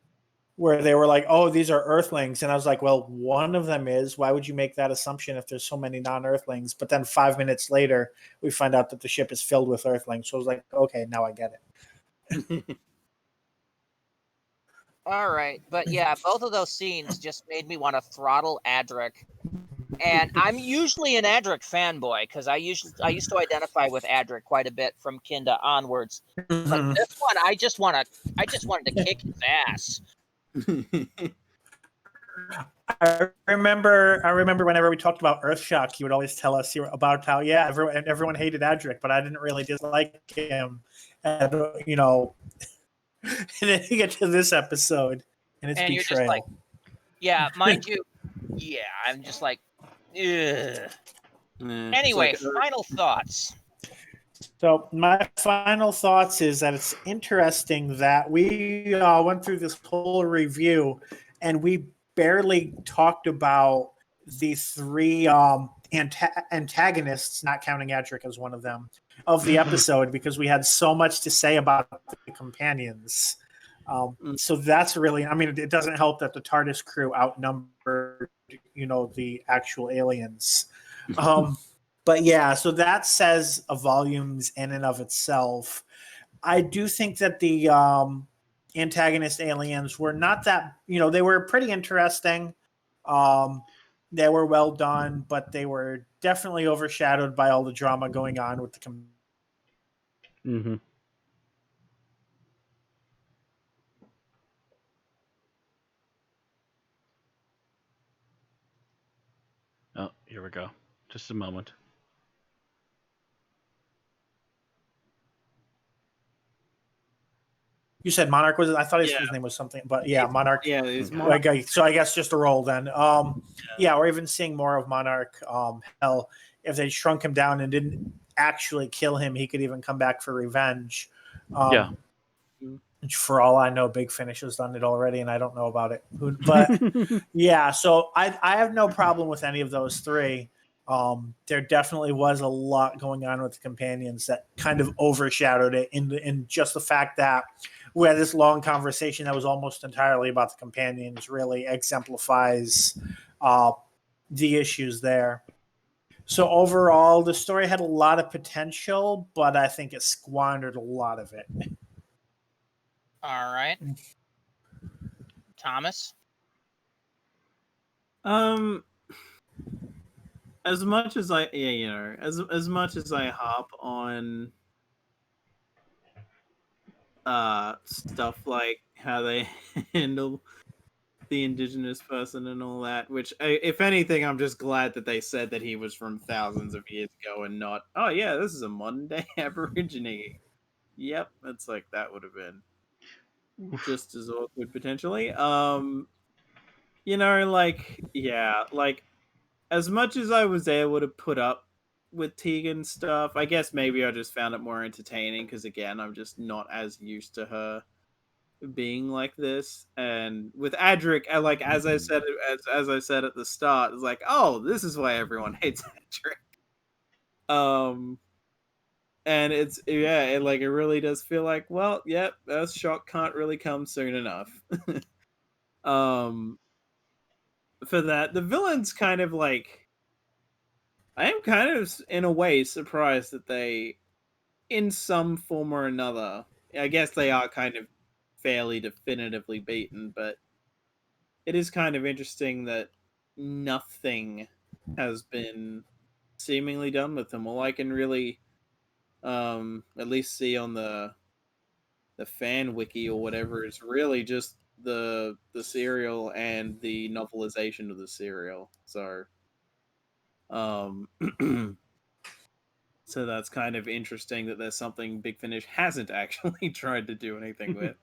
where they were like, oh, these are Earthlings. And I was like, well, one of them is. Why would you make that assumption if there's so many non-Earthlings? But then 5 minutes later, we find out that the ship is filled with Earthlings. So I was like, okay, now I get it. All right. But yeah, both of those scenes just made me want to throttle Adric. And I'm usually an Adric fanboy because I used to identify with Adric quite a bit from Kinda onwards. But this one, I just wanted to kick his ass. I remember whenever we talked about Earthshock, you would always tell us about how everyone hated Adric, but I didn't really dislike him. And and then you get to this episode, and it's betrayal. You're just like, yeah, mind you, yeah, I'm just like, ugh. Anyway, final thoughts. So my final thoughts is that it's interesting that we went through this whole review, and we barely talked about the three antagonists, not counting Adric as one of them, of the episode, because we had so much to say about the companions. So that's really, I mean, it doesn't help that the TARDIS crew outnumbered, the actual aliens. But yeah, so that says volumes in and of itself. I do think that the antagonist aliens were not that, they were pretty interesting. They were well done, but they were definitely overshadowed by all the drama going on with the. Mm-hmm. Oh, here we go. Just a moment. You said Monarch was it? I thought his name was something, but yeah, Monarch. Yeah, it's Monarch. Okay, so I guess just a roll then. Yeah, we're even seeing more of Monarch. Hell, if they shrunk him down and didn't actually kill him, he could even come back for revenge. Yeah. For all I know, Big Finish has done it already, and I don't know about it. But yeah, so I have no problem with any of those three. There definitely was a lot going on with the companions that kind of overshadowed it in just the fact that we had this long conversation that was almost entirely about the companions really exemplifies the issues there. So overall, the story had a lot of potential, but I think it squandered a lot of it. All right. Thomas? As much as as much as I hop on stuff like how they handle the indigenous person and all that, which if anything, I'm just glad that they said that he was from thousands of years ago and not, oh yeah, this is a modern day Aborigine. Yep, it's like that would have been just as awkward potentially. Like as much as I was able to put up with Tegan stuff, I guess maybe I just found it more entertaining because again, I'm just not as used to her being like this. And with Adric, as I said at the start, it's like, oh, this is why everyone hates Adric. And it really does feel like, well, yep, that shock can't really come soon enough. For that, the villain's kind of like, I am kind of in a way surprised that they, in some form or another, I guess they are kind of fairly definitively beaten, but it is kind of interesting that nothing has been seemingly done with them. All I can really at least see on the fan wiki or whatever is really just the serial and the novelization of the serial. So so that's kind of interesting that there's something Big Finish hasn't actually tried to do anything with.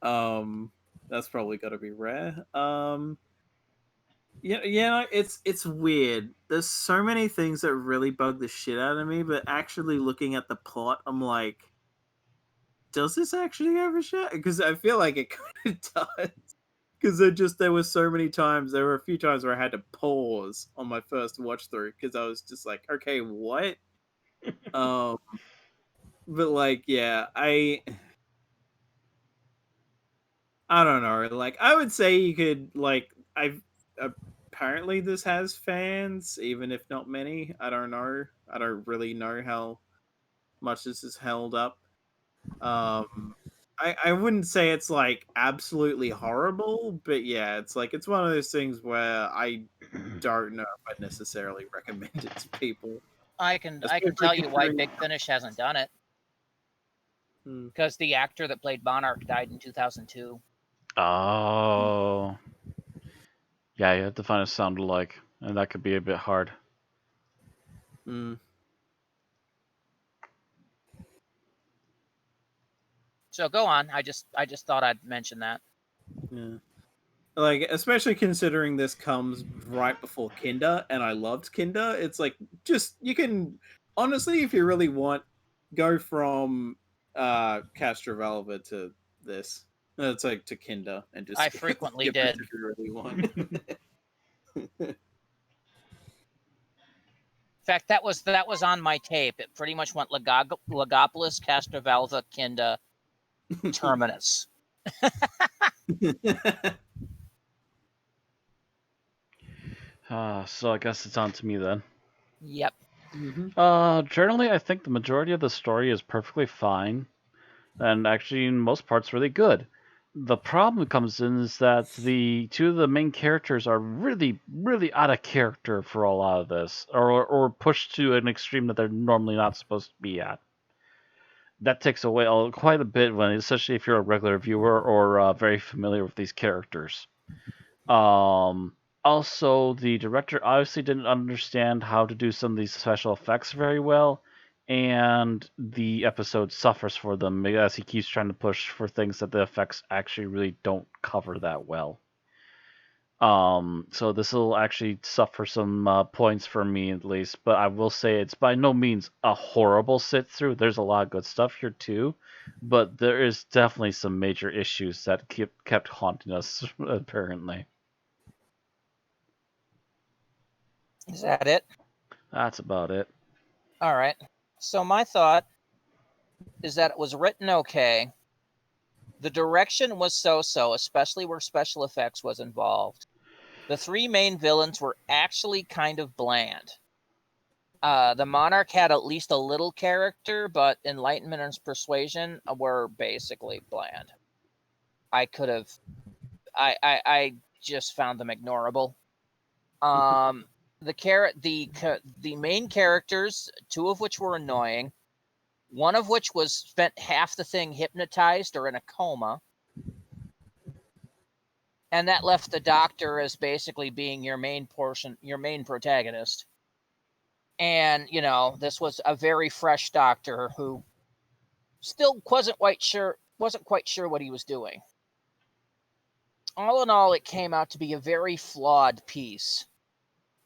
That's probably got to be rare. Yeah, it's weird. There's so many things that really bug the shit out of me, but actually looking at the plot, I'm like, does this actually overshadow? Because I feel like it kind of does. Because there were so many times, there were a few times where I had to pause on my first watch through because I was just like, okay, what? But like, yeah, I don't know. Like, I would say you could apparently this has fans, even if not many. I don't know. I don't really know how much this is held up. I wouldn't say it's like absolutely horrible, but yeah, it's one of those things where I don't know if I'd necessarily recommend it to people. I can tell you why Big Finish hasn't done it. Because the actor that played Monarch died in 2002. Oh. Yeah, you have to find a sound alike, and that could be a bit hard. So go on. I just thought I'd mention that. Yeah. Like, especially considering this comes right before Kinder, and I loved Kinder. It's like, just, you can, honestly, if you really want, go from Castrovalva to this. It's like to Kinder, and just I frequently did. If you really want. In fact, that was on my tape. It pretty much went Legopolis, Castrovalva, Kinda, Terminus. So I guess it's on to me then. Yep. Generally, I think the majority of the story is perfectly fine, and actually, in most parts, really good. The problem comes in is that the two of the main characters are really, really out of character for a lot of this, or pushed to an extreme that they're normally not supposed to be at. That takes away quite a bit when, especially if you're a regular viewer or very familiar with these characters. Also, the director obviously didn't understand how to do some of these special effects very well, and the episode suffers for them as he keeps trying to push for things that the effects actually really don't cover that well. So this will actually suffer some points for me at least, but I will say it's by no means a horrible sit through. There's a lot of good stuff here too, but there is definitely some major issues that kept haunting us apparently. Is that it? That's about it. All right. So my thought is that it was written okay. The direction was so-so, especially where special effects was involved. The three main villains were actually kind of bland. The Monarch had at least a little character, but Enlightenment and Persuasion were basically bland. I just found them ignorable. The main characters, two of which were annoying, one of which was spent half the thing hypnotized or in a coma, and that left the Doctor as basically being your main protagonist. And this was a very fresh Doctor who still wasn't quite sure what he was doing. All in all, it came out to be a very flawed piece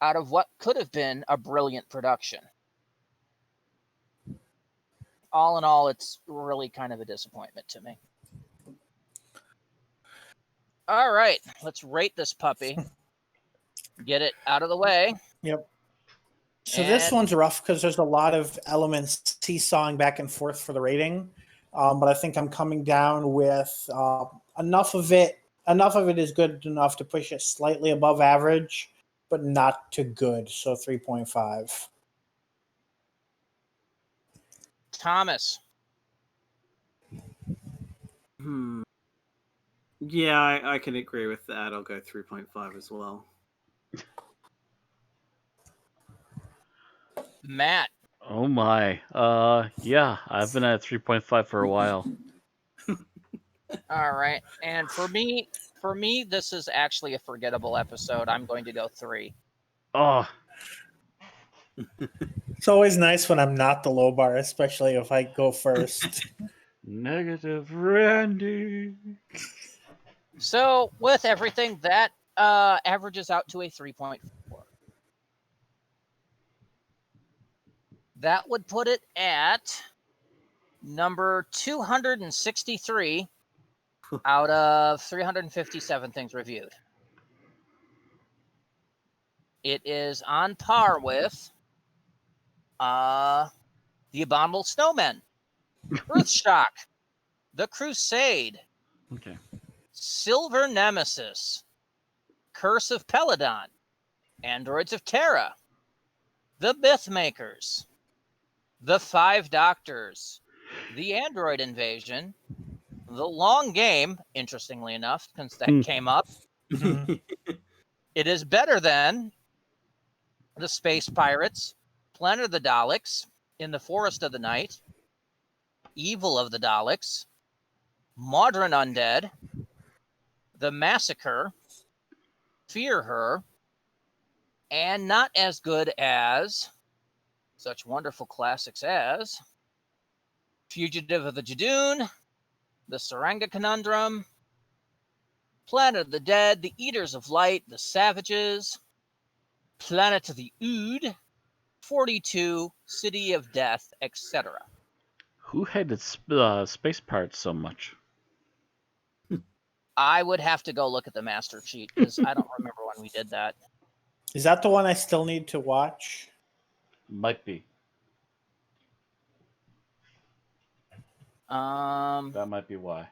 out of what could have been a brilliant production. All in all, it's really kind of a disappointment to me. All right, let's rate this puppy. Get it out of the way. Yep. So this one's rough because there's a lot of elements seesawing back and forth for the rating. But I think I'm coming down with enough of it. Enough of it is good enough to push it slightly above average, but not to good. So 3.5. Thomas. Yeah, I can agree with that. I'll go 3.5 as well. Matt. Oh my. Yeah, I've been at 3.5 for a while. All right. And for me, this is actually a forgettable episode. I'm going to go 3. Oh. It's always nice when I'm not the low bar, especially if I go first. Negative Randy. So with everything, that averages out to a 3.4. That would put it at number 263 out of 357 things reviewed. It is on par with The Abominable Snowmen, Earthshock, The Crusade, Okay. Silver Nemesis, Curse of Peladon, Androids of Terra, The Mythmakers, The Five Doctors, The Android Invasion, The Long Game, interestingly enough, since that came up. It is better than The Space Pirates, Planet of the Daleks, In the Forest of the Night, Evil of the Daleks, Modern Undead, The Massacre, Fear Her, and not as good as such wonderful classics as Fugitive of the Jadoon, The Saranga Conundrum, Planet of the Dead, The Eaters of Light, The Savages, Planet of the Ood, 42, City of Death, etc. Who hated Space Pirates so much? I would have to go look at the master sheet because I don't remember when we did that. Is that the one I still need to watch? Might be. That might be why.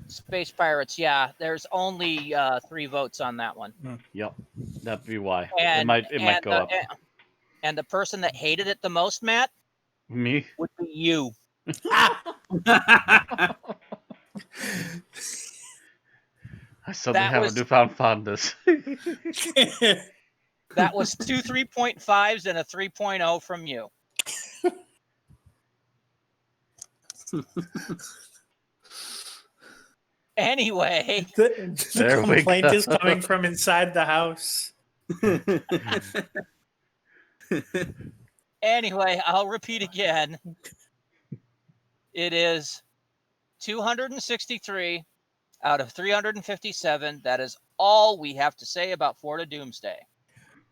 Space Pirates, yeah. There's only 3 votes on that one. Yep, that'd be why. And, it might go up. And the person that hated it the most, Matt, Me? would be you. I suddenly That have was- a newfound fondness. That was 2 3.5s and a 3.0 from you. Anyway, the complaint is coming from inside the house. Anyway, I'll repeat again. It is 263 out of 357. That is all we have to say about Florida Doomsday.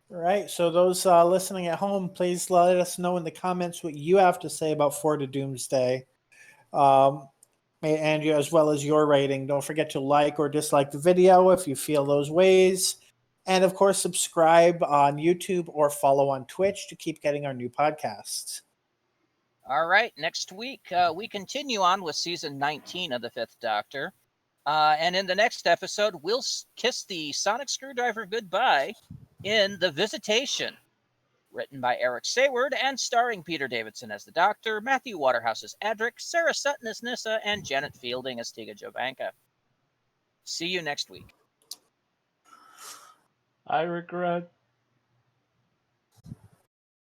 Right. So those listening at home, please let us know in the comments what you have to say about Florida Doomsday. And you, as well as your rating. Don't forget to like or dislike the video if you feel those ways. And of course, subscribe on YouTube or follow on Twitch to keep getting our new podcasts. All right, next week we continue on with season 19 of The Fifth Doctor. And in the next episode, we'll kiss the sonic screwdriver goodbye in The Visitation. Written by Eric Sayward and starring Peter Davidson as the Doctor, Matthew Waterhouse as Adric, Sarah Sutton as Nyssa, and Janet Fielding as Tiga Jovanka. See you next week. I regret